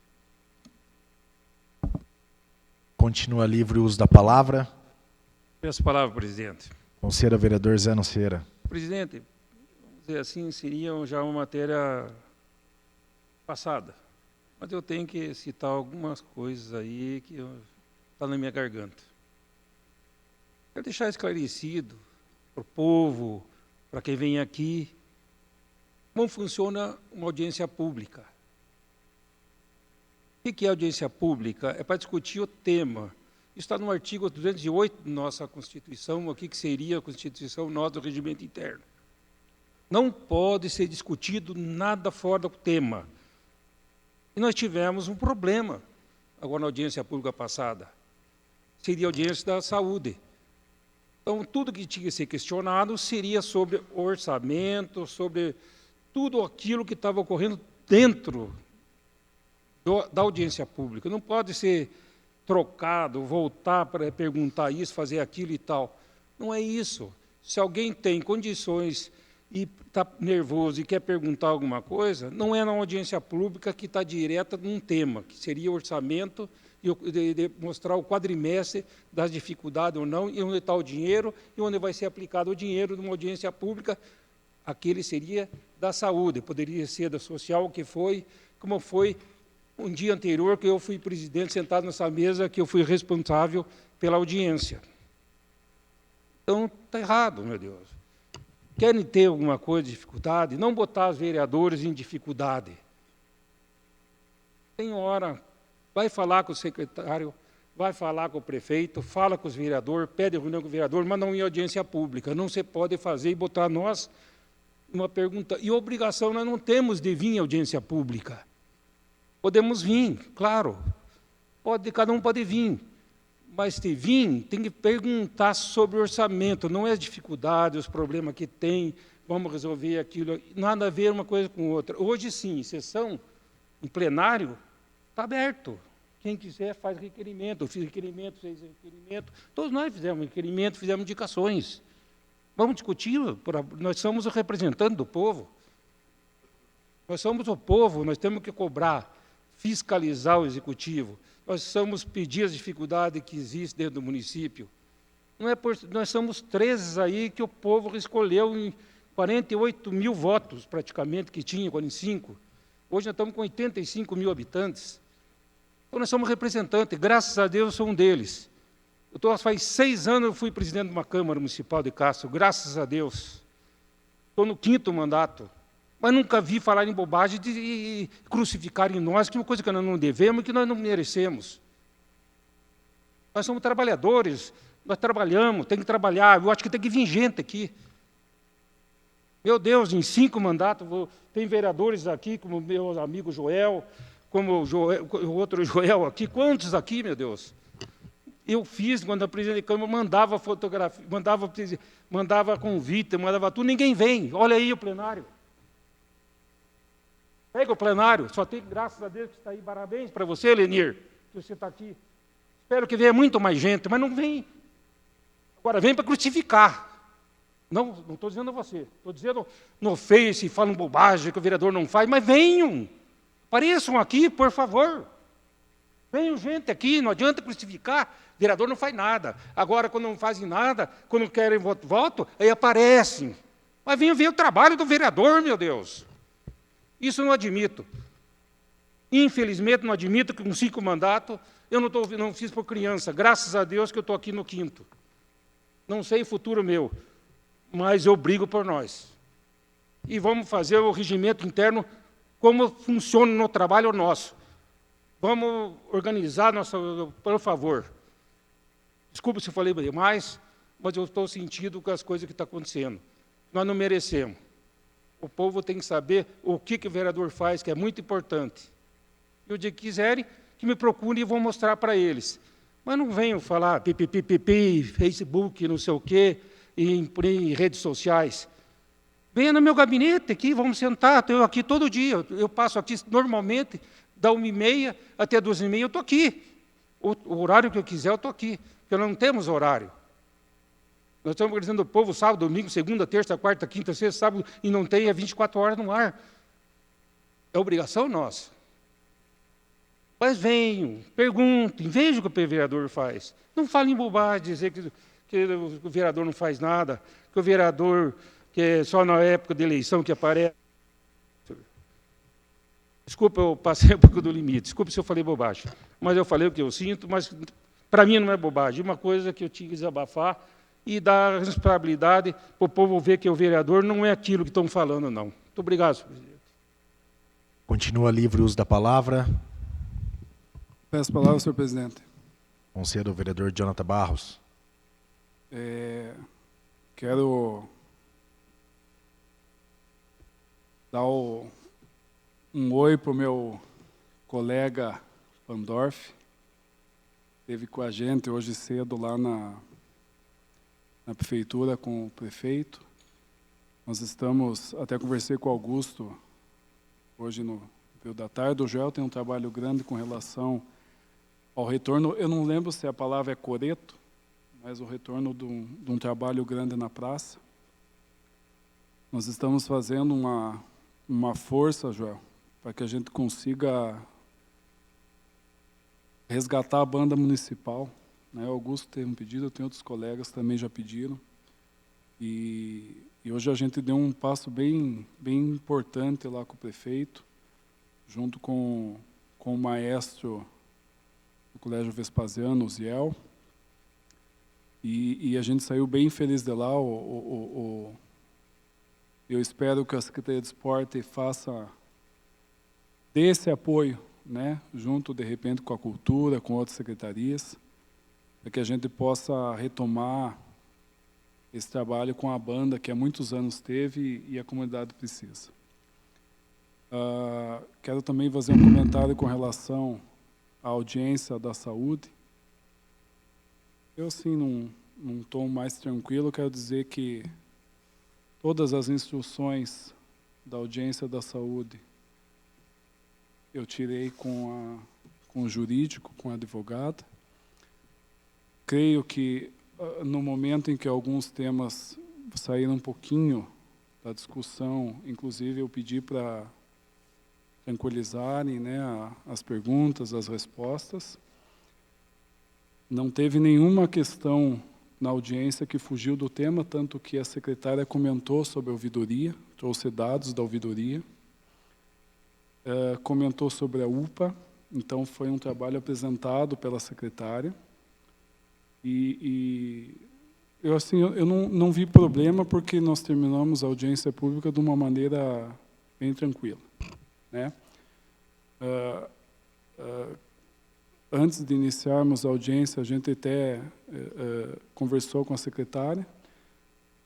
Speaker 1: Continua livre o uso da palavra.
Speaker 5: Peço a palavra, presidente.
Speaker 1: Conselho ao vereador Zé Noceira.
Speaker 5: Presidente, vamos dizer assim, seria já uma matéria passada. Mas eu tenho que citar algumas coisas aí que estão na minha garganta. Quero deixar esclarecido para o povo, para quem vem aqui, como funciona uma audiência pública. O que é audiência pública? É para discutir o tema. Isso está no artigo 208 da nossa Constituição, o que seria a Constituição nossa do regimento interno. Não pode ser discutido nada fora do tema. E nós tivemos um problema, agora na audiência pública passada, seria a audiência da saúde. Então, tudo que tinha que ser questionado seria sobre orçamento, sobre tudo aquilo que estava ocorrendo dentro da audiência pública. Não pode ser trocado, voltar para perguntar isso, fazer aquilo e tal. Não é isso. Se alguém tem condições e está nervoso e quer perguntar alguma coisa, não é na audiência pública que está direta num tema, que seria orçamento de mostrar o quadrimestre das dificuldades ou não, e onde está o dinheiro, e onde vai ser aplicado o dinheiro numa audiência pública. Aquele seria da saúde, poderia ser da social, que foi, como foi um dia anterior que eu fui presidente, sentado nessa mesa, que eu fui responsável pela audiência. Então, está errado, meu Deus. Querem ter alguma coisa de dificuldade? Não botar os vereadores em dificuldade. Tem hora, vai falar com o secretário, vai falar com o prefeito, fala com os vereadores, pede reunião com o vereador, mas não em audiência pública. Não se pode fazer e botar nós uma pergunta. E obrigação nós não temos de vir em audiência pública. Podemos vir, claro. Cada um pode vir. Mas se vir, tem que perguntar sobre o orçamento, não é as dificuldades, os problemas que tem, vamos resolver aquilo. Nada a ver uma coisa com outra. Hoje, sim, sessão, em plenário, está aberto. Quem quiser faz requerimento. Eu fiz requerimento, fez requerimento. Todos nós fizemos requerimento, fizemos indicações. Vamos discutir, nós somos o representante do povo. Nós somos o povo, nós temos que cobrar, fiscalizar o executivo. Nós somos pedir as dificuldades que existem dentro do município. Nós somos 13 aí que o povo escolheu em 48 mil votos, praticamente, que tinha, 45. Hoje nós estamos com 85 mil habitantes. Então nós somos representantes, graças a Deus eu sou um deles. Faz 6 anos eu fui presidente de uma Câmara Municipal de Castro, graças a Deus. Estou no 5º mandato. Mas nunca vi falar em bobagem de crucificar em nós, que é uma coisa que nós não devemos e que nós não merecemos. Nós somos trabalhadores, nós trabalhamos, tem que trabalhar. Eu acho que tem que vir gente aqui. Meu Deus, em 5 mandatos, tem vereadores aqui, como meu amigo Joel, como o outro Joel aqui. Quantos aqui, meu Deus? Eu fiz, quando a presidente de Câmara mandava fotografia, mandava convite, mandava tudo, ninguém vem. Olha aí o plenário. Pega o plenário, só tem, graças a Deus, que está aí. Parabéns para você, Lenir, que você está aqui. Espero que venha muito mais gente, mas não vem. Agora, vem para crucificar. Não estou dizendo a você, estou dizendo no Face, falam bobagem que o vereador não faz, mas venham. Apareçam aqui, por favor. Venham gente aqui, não adianta crucificar. O vereador não faz nada. Agora, quando não fazem nada, quando querem voto, aí aparecem. Mas venham ver o trabalho do vereador, meu Deus. Isso eu não admito. Infelizmente, não admito que com 5 mandatos, eu não fiz por criança. Graças a Deus que eu estou aqui no 5º. Não sei o futuro meu, mas eu brigo por nós. E vamos fazer o regimento interno como funciona no trabalho nosso. Vamos organizar por favor. Desculpa se eu falei demais, mas eu estou sentindo com as coisas que estão acontecendo. Nós não merecemos. O povo tem que saber o que o vereador faz, que é muito importante. E o dia que quiserem, que me procurem e vou mostrar para eles. Mas não venham falar pipi, Facebook, não sei o quê, em redes sociais. Venha no meu gabinete aqui, vamos sentar, estou aqui todo dia. Eu passo aqui normalmente, da 1h30 até 2h30, eu estou aqui. O horário que eu quiser, eu estou aqui. Porque nós não temos horário. Nós estamos organizando o povo sábado, domingo, segunda, terça, quarta, quinta, sexta, sábado, e não tem 24 horas no ar. É obrigação nossa. Mas venham, perguntem, vejam o que o vereador faz. Não falem bobagem, dizer que o vereador não faz nada, que o vereador, que é só na época de eleição que aparece. Desculpa, eu passei um pouco do limite, desculpa se eu falei bobagem. Mas eu falei o que eu sinto, mas para mim não é bobagem. Uma coisa que eu tinha que desabafar e dar responsabilidade para o povo ver que o vereador não é aquilo que estão falando, não. Muito obrigado, senhor presidente.
Speaker 1: Continua livre o uso da palavra.
Speaker 2: Peço a palavra, senhor presidente.
Speaker 1: Concedo ao vereador Jonathan Barros.
Speaker 2: Quero dar um oi para o meu colega Pandorf. Esteve com a gente hoje cedo lá na prefeitura com o prefeito. Nós estamos, até conversei com o Augusto hoje no período da tarde. O Joel tem um trabalho grande com relação ao retorno. Eu não lembro se a palavra é coreto, mas o retorno de um trabalho grande na praça. Nós estamos fazendo uma força, Joel, para que a gente consiga resgatar a banda municipal, né? O Augusto teve um pedido, eu tenho outros colegas que também já pediram. E hoje a gente deu um passo bem importante lá com o prefeito, junto com o maestro do Colégio Vespasiano, o Ziel. E a gente saiu bem feliz de lá. Eu espero que a Secretaria de Esporte dê esse apoio, né, junto, de repente, com a cultura, com outras secretarias, para que a gente possa retomar esse trabalho com a banda que há muitos anos teve e a comunidade precisa. Quero também fazer um comentário com relação à audiência da saúde. Eu, assim, num tom mais tranquilo, quero dizer que todas as instruções da audiência da saúde eu tirei com o jurídico, com a advogada. Creio que, no momento em que alguns temas saíram um pouquinho da discussão, inclusive eu pedi para tranquilizarem, né, as perguntas, as respostas. Não teve nenhuma questão na audiência que fugiu do tema, tanto que a secretária comentou sobre a ouvidoria, trouxe dados da ouvidoria, comentou sobre a UPA, então foi um trabalho apresentado pela secretária. Eu, assim, eu não vi problema, porque nós terminamos a audiência pública de uma maneira bem tranquila, né? Antes de iniciarmos a audiência, a gente até conversou com a secretária.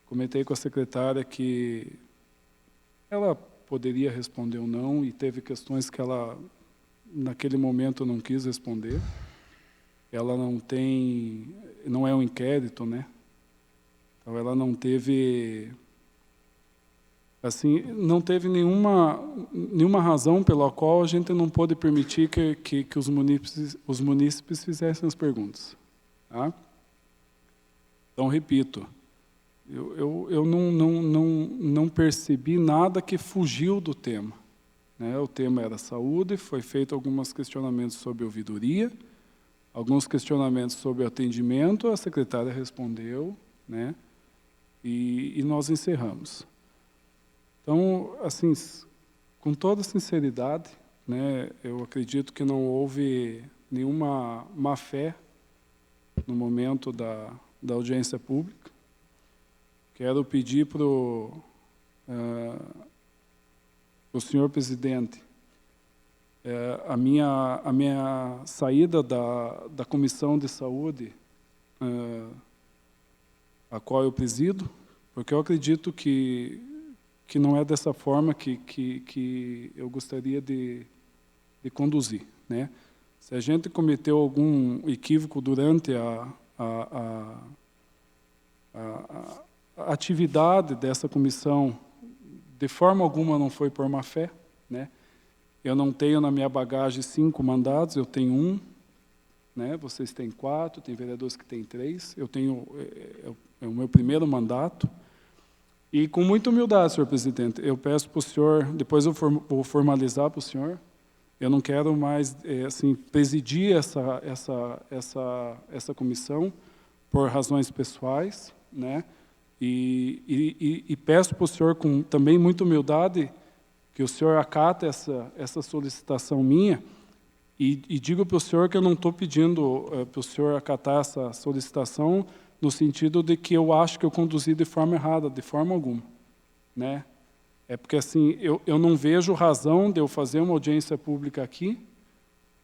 Speaker 2: Comentei com a secretária que ela poderia responder ou não, e teve questões que ela, naquele momento, não quis responder. Ela não é um inquérito, né? Então, ela não teve, assim, não teve nenhuma razão pela qual a gente não pôde permitir que os munícipes fizessem as perguntas, tá? Então, repito, eu não percebi nada que fugiu do tema, né? O tema era saúde, foi feito alguns questionamentos sobre ouvidoria, alguns questionamentos sobre atendimento, a secretária respondeu, né? E nós encerramos. Então, assim, com toda sinceridade, né, eu acredito que não houve nenhuma má-fé no momento da audiência pública. Quero pedir para o senhor presidente, a minha saída da Comissão de Saúde, a qual eu presido, porque eu acredito que não é dessa forma que eu gostaria de conduzir, né? Se a gente cometeu algum equívoco durante a atividade dessa comissão, de forma alguma não foi por má fé, né? Eu não tenho na minha bagagem 5 mandatos, eu tenho 1, né? Vocês têm 4, tem vereadores que têm 3, eu tenho é o meu primeiro mandato. E com muita humildade, senhor presidente, eu peço para o senhor, depois eu vou formalizar para o senhor, eu não quero mais assim, presidir essa comissão por razões pessoais, né? E peço para o senhor, com também muita humildade, que o senhor acate essa solicitação minha, e digo para o senhor que eu não estou pedindo para o senhor acatar essa solicitação no sentido de que eu acho que eu conduzi de forma errada, de forma alguma, né? É porque, assim, eu não vejo razão de eu fazer uma audiência pública aqui,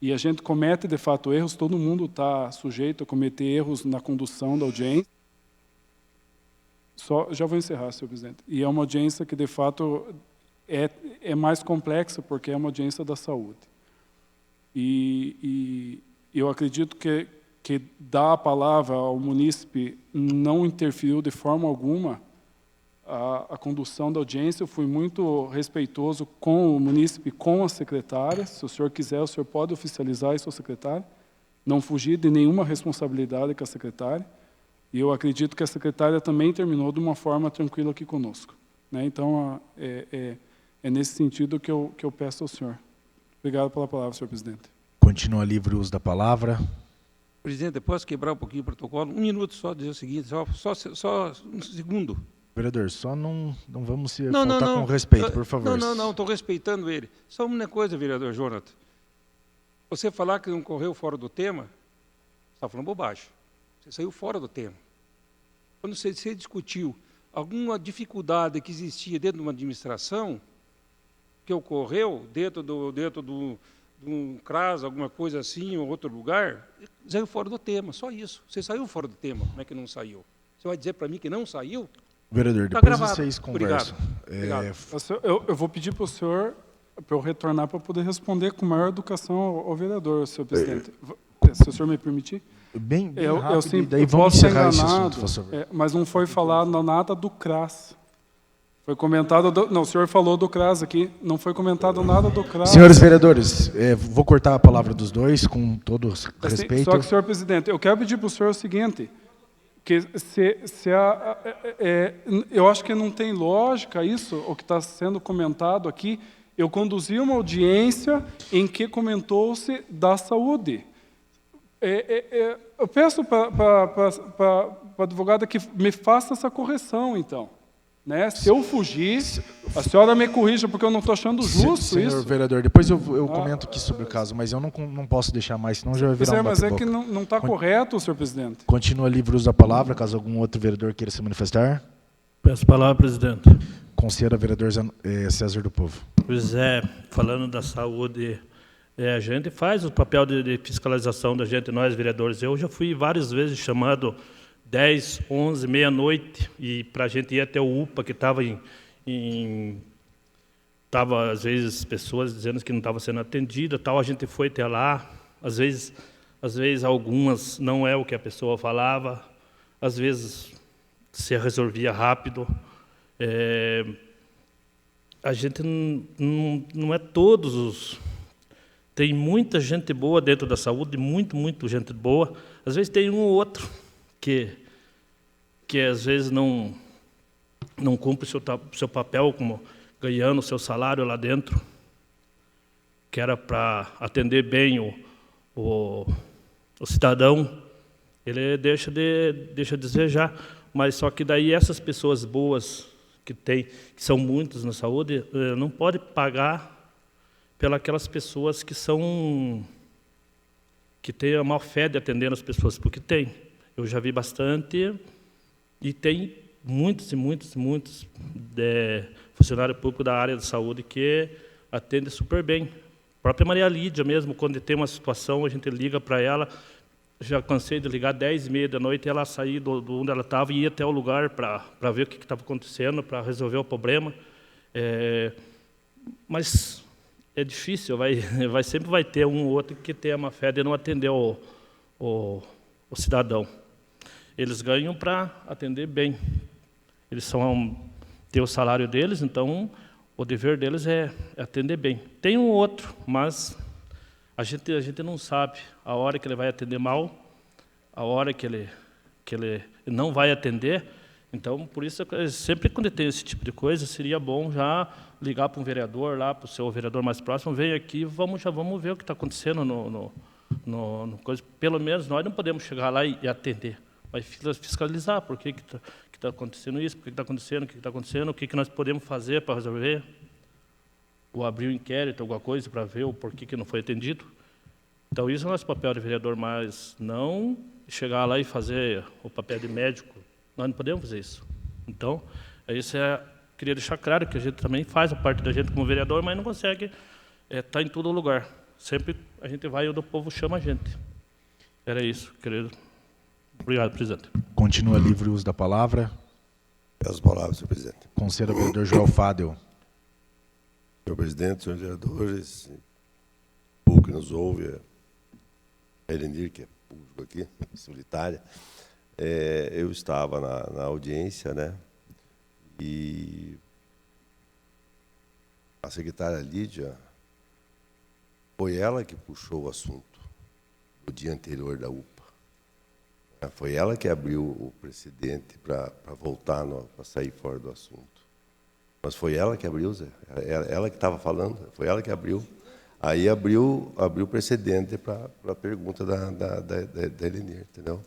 Speaker 2: e a gente comete, de fato, erros, todo mundo está sujeito a cometer erros na condução da audiência. Já vou encerrar, senhor presidente. E é uma audiência que, de fato, é mais complexa, porque é uma audiência da saúde. E eu acredito que dar a palavra ao munícipe não interferiu de forma alguma a condução da audiência. Eu fui muito respeitoso com o munícipe, com a secretária. Se o senhor quiser, o senhor pode oficializar isso ao secretário. Não fugir de nenhuma responsabilidade com a secretária. E eu acredito que a secretária também terminou de uma forma tranquila aqui conosco, né? Então, é nesse sentido que eu peço ao senhor. Obrigado pela palavra, senhor presidente.
Speaker 1: Com Continua livre o uso da palavra.
Speaker 5: Presidente, eu posso quebrar um pouquinho o protocolo? Um minuto só, dizer o seguinte, só um segundo.
Speaker 1: Vereador, só não vamos se faltar com respeito, por favor.
Speaker 5: Não, estou respeitando ele. Só uma coisa, vereador Jonathan. Você falar que não correu fora do tema, você está falando bobagem. Você saiu fora do tema. Quando você discutiu alguma dificuldade que existia dentro de uma administração, que ocorreu dentro de um CRAS, alguma coisa assim, ou outro lugar, saiu fora do tema, só isso. Você saiu fora do tema, como é que não saiu? Você vai dizer para mim que não saiu?
Speaker 1: Vereador,
Speaker 5: Tá
Speaker 1: depois
Speaker 5: gravado.
Speaker 1: vocês conversam.
Speaker 5: Obrigado.
Speaker 2: Eu vou pedir para o senhor, para eu retornar, para poder responder com maior educação ao vereador, senhor presidente. Se o senhor me permitir.
Speaker 1: Bem
Speaker 2: Eu
Speaker 1: rápido,
Speaker 2: sim,
Speaker 1: daí
Speaker 2: eu
Speaker 1: vamos
Speaker 2: posso
Speaker 1: encerrar esse
Speaker 2: enganado,
Speaker 1: assunto, por favor.
Speaker 2: mas não foi falado nada do CRAS. Foi comentado... Não, o senhor falou do CRAS aqui, não foi comentado nada do CRAS.
Speaker 1: Senhores vereadores, vou cortar a palavra dos dois, com todo respeito.
Speaker 2: Só que, senhor presidente, eu quero pedir para o senhor o seguinte, que eu acho que não tem lógica isso, o que está sendo comentado aqui. Eu conduzi uma audiência em que comentou-se da saúde. Eu peço para a advogada que me faça essa correção, então. Né? Se eu fugir, a senhora me corrija, porque eu não estou achando justo
Speaker 1: Senhor
Speaker 2: isso.
Speaker 1: vereador, depois eu comento aqui sobre o caso, mas eu não posso deixar mais, senão já vai virar um
Speaker 2: Mas é
Speaker 1: bate-boca.
Speaker 2: que não está correto, senhor presidente.
Speaker 1: Continua livre o uso da palavra, caso algum outro vereador queira se manifestar.
Speaker 8: Peço a palavra, presidente.
Speaker 1: Conselho vereador César do Povo.
Speaker 8: Pois é, falando da saúde, a gente faz o papel de fiscalização da gente, nós vereadores. Eu já fui várias vezes chamado 10, 11, meia-noite, e para a gente ir até o UPA, que estava Estava, às vezes, pessoas dizendo que não estava sendo atendida, tal, a gente foi até lá, às vezes algumas não é o que a pessoa falava, às vezes se resolvia rápido. A gente não é todos os... Tem muita gente boa dentro da saúde, muito gente boa. Às vezes tem um ou outro que às vezes não cumpre o seu papel, como ganhando o seu salário lá dentro, que era para atender bem o cidadão, ele deixa de desejar. Mas só que daí essas pessoas boas que são muitas na saúde, não pode pagar pelas pessoas que têm a má fé de atender as pessoas, porque tem. Eu já vi bastante, e tem muitos funcionários públicos da área de saúde que atendem super bem. A própria Maria Lídia mesmo, quando tem uma situação, a gente liga para ela. Já cansei de ligar 10h30 da noite, ela sair do onde ela estava e ir até o lugar para ver o que estava acontecendo, para resolver o problema. Mas é difícil, sempre vai ter um ou outro que tem a má fé de não atender o cidadão. Eles ganham para atender bem. Eles têm o salário deles, então o dever deles é atender bem. Tem um outro, mas a gente não sabe a hora que ele vai atender mal, a hora que ele não vai atender. Então, por isso, sempre quando tem esse tipo de coisa, seria bom já ligar para um vereador, lá para o seu vereador mais próximo, vem aqui, já vamos ver o que está acontecendo no coisa. Pelo menos nós não podemos chegar lá e atender, mas fiscalizar por que está acontecendo isso, por que está acontecendo, o que nós podemos fazer para resolver, ou abrir um inquérito, alguma coisa, para ver o porquê que não foi atendido. Então, isso é o nosso papel de vereador, mas não chegar lá e fazer o papel de médico. Nós não podemos fazer isso. Então, queria deixar claro que a gente também faz a parte da gente como vereador, mas não consegue estar em todo lugar. Sempre a gente vai onde o povo chama a gente. Era isso, querido. Obrigado, presidente.
Speaker 1: Continua livre o uso da palavra.
Speaker 9: Peço a palavra, senhor presidente.
Speaker 1: Conselho vereador Joel Fadel.
Speaker 9: Senhor presidente, senhores vereadores, o público que nos ouve, a Elenir, que é público aqui, solitária. Eu estava na audiência, né? E a secretária Lídia, foi ela que puxou o assunto no dia anterior da UPA. Foi ela que abriu o precedente para voltar, para sair fora do assunto. Mas foi ela que abriu, Zé. Ela que estava falando, foi ela que abriu. Aí abriu precedente para a pergunta da Elenir, entendeu?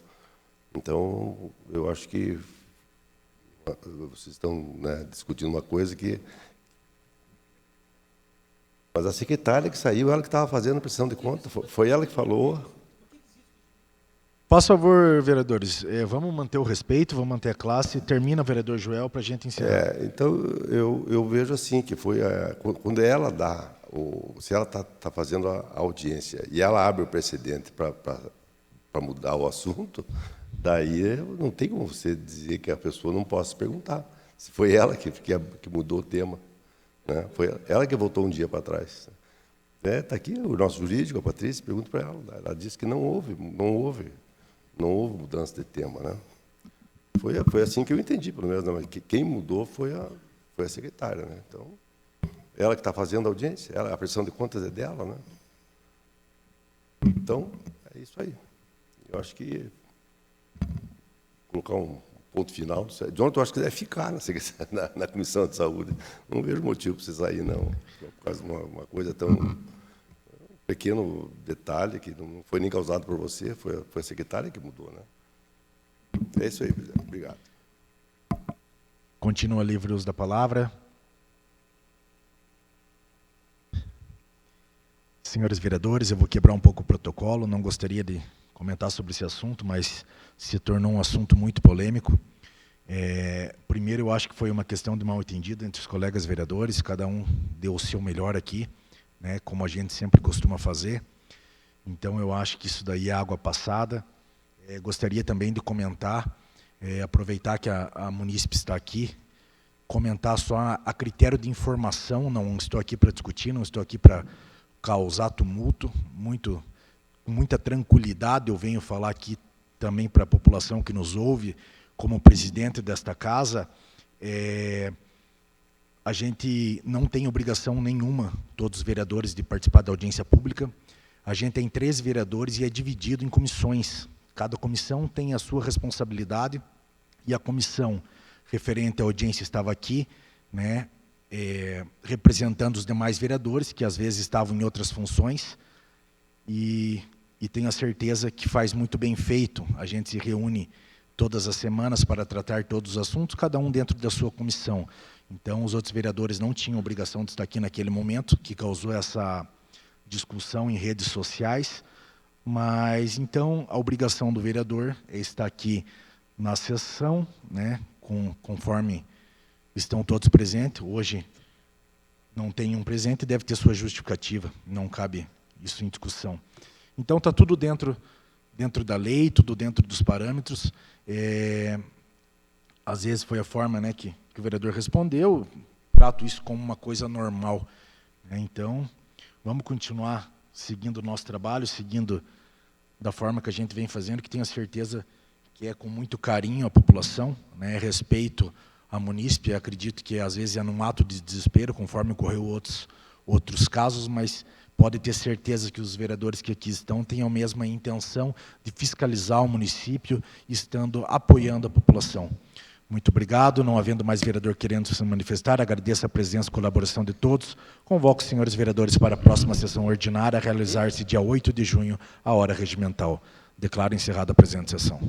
Speaker 9: Então, eu acho que vocês estão, né, discutindo uma coisa que... Mas a secretária que saiu, ela que estava fazendo a prestação de conta, foi ela que falou.
Speaker 1: Por favor, vereadores, vamos manter o respeito, vamos manter a classe. Termina, vereador Joel, para a gente encerrar.
Speaker 9: Então, eu vejo assim, que foi quando ela dá, se ela está fazendo a audiência e ela abre o precedente para mudar o assunto, daí não tem como você dizer que a pessoa não possa perguntar. Se foi ela que mudou o tema, né? Foi ela que voltou um dia para trás. Está aqui o nosso jurídico, a Patrícia, pergunta para ela. Ela disse que não houve mudança de tema, né? Foi assim que eu entendi, pelo menos. Mas quem mudou foi a secretária, né? Então, ela que está fazendo a audiência, a prestação de contas é dela, né? Então, é isso aí. Eu acho que colocar um ponto final. Jonathan, eu acho que deve ficar na Comissão de Saúde. Não vejo motivo para você sair, não. Por causa de uma coisa tão... Um pequeno detalhe que não foi nem causado por você, foi a secretária que mudou, né? É isso aí, presidente. Obrigado.
Speaker 1: Continua livre o uso da palavra. Senhores vereadores, eu vou quebrar um pouco o protocolo, não gostaria de comentar sobre esse assunto, mas se tornou um assunto muito polêmico. Primeiro, eu acho que foi uma questão de mal-entendido entre os colegas vereadores, cada um deu o seu melhor aqui, né, como a gente sempre costuma fazer. Então, eu acho que isso daí é água passada. Gostaria também de comentar, aproveitar que a munícipe está aqui, comentar só a critério de informação, não estou aqui para discutir, não estou aqui para causar tumulto, com muita tranquilidade eu venho falar aqui também para a população que nos ouve, como presidente desta casa, a gente não tem obrigação nenhuma, todos os vereadores, de participar da audiência pública. A gente tem 13 vereadores e é dividido em comissões. Cada comissão tem a sua responsabilidade e a comissão referente à audiência estava aqui, né, representando os demais vereadores, que às vezes estavam em outras funções, e tenho a certeza que faz muito bem feito. A gente se reúne todas as semanas para tratar todos os assuntos, cada um dentro da sua comissão. Então, os outros vereadores não tinham obrigação de estar aqui naquele momento, que causou essa discussão em redes sociais, mas, então, a obrigação do vereador é estar aqui na sessão, né, conforme estão todos presentes. Hoje não tem um presente, deve ter sua justificativa, não cabe isso em discussão. Então, está tudo dentro da lei, tudo dentro dos parâmetros. Às vezes foi a forma, né, que o vereador respondeu, trato isso como uma coisa normal, né? Então, vamos continuar seguindo o nosso trabalho, seguindo da forma que a gente vem fazendo, que tenho a certeza que é com muito carinho à população, né, respeito à munícipe. Acredito que às vezes é num ato de desespero, conforme ocorreu outros casos, mas pode ter certeza que os vereadores que aqui estão têm a mesma intenção de fiscalizar o município, estando apoiando a população. Muito obrigado. Não havendo mais vereador querendo se manifestar, agradeço a presença e colaboração de todos. Convoco os senhores vereadores para a próxima sessão ordinária, a realizar-se dia 8 de junho, a hora regimental. Declaro encerrada a presente sessão.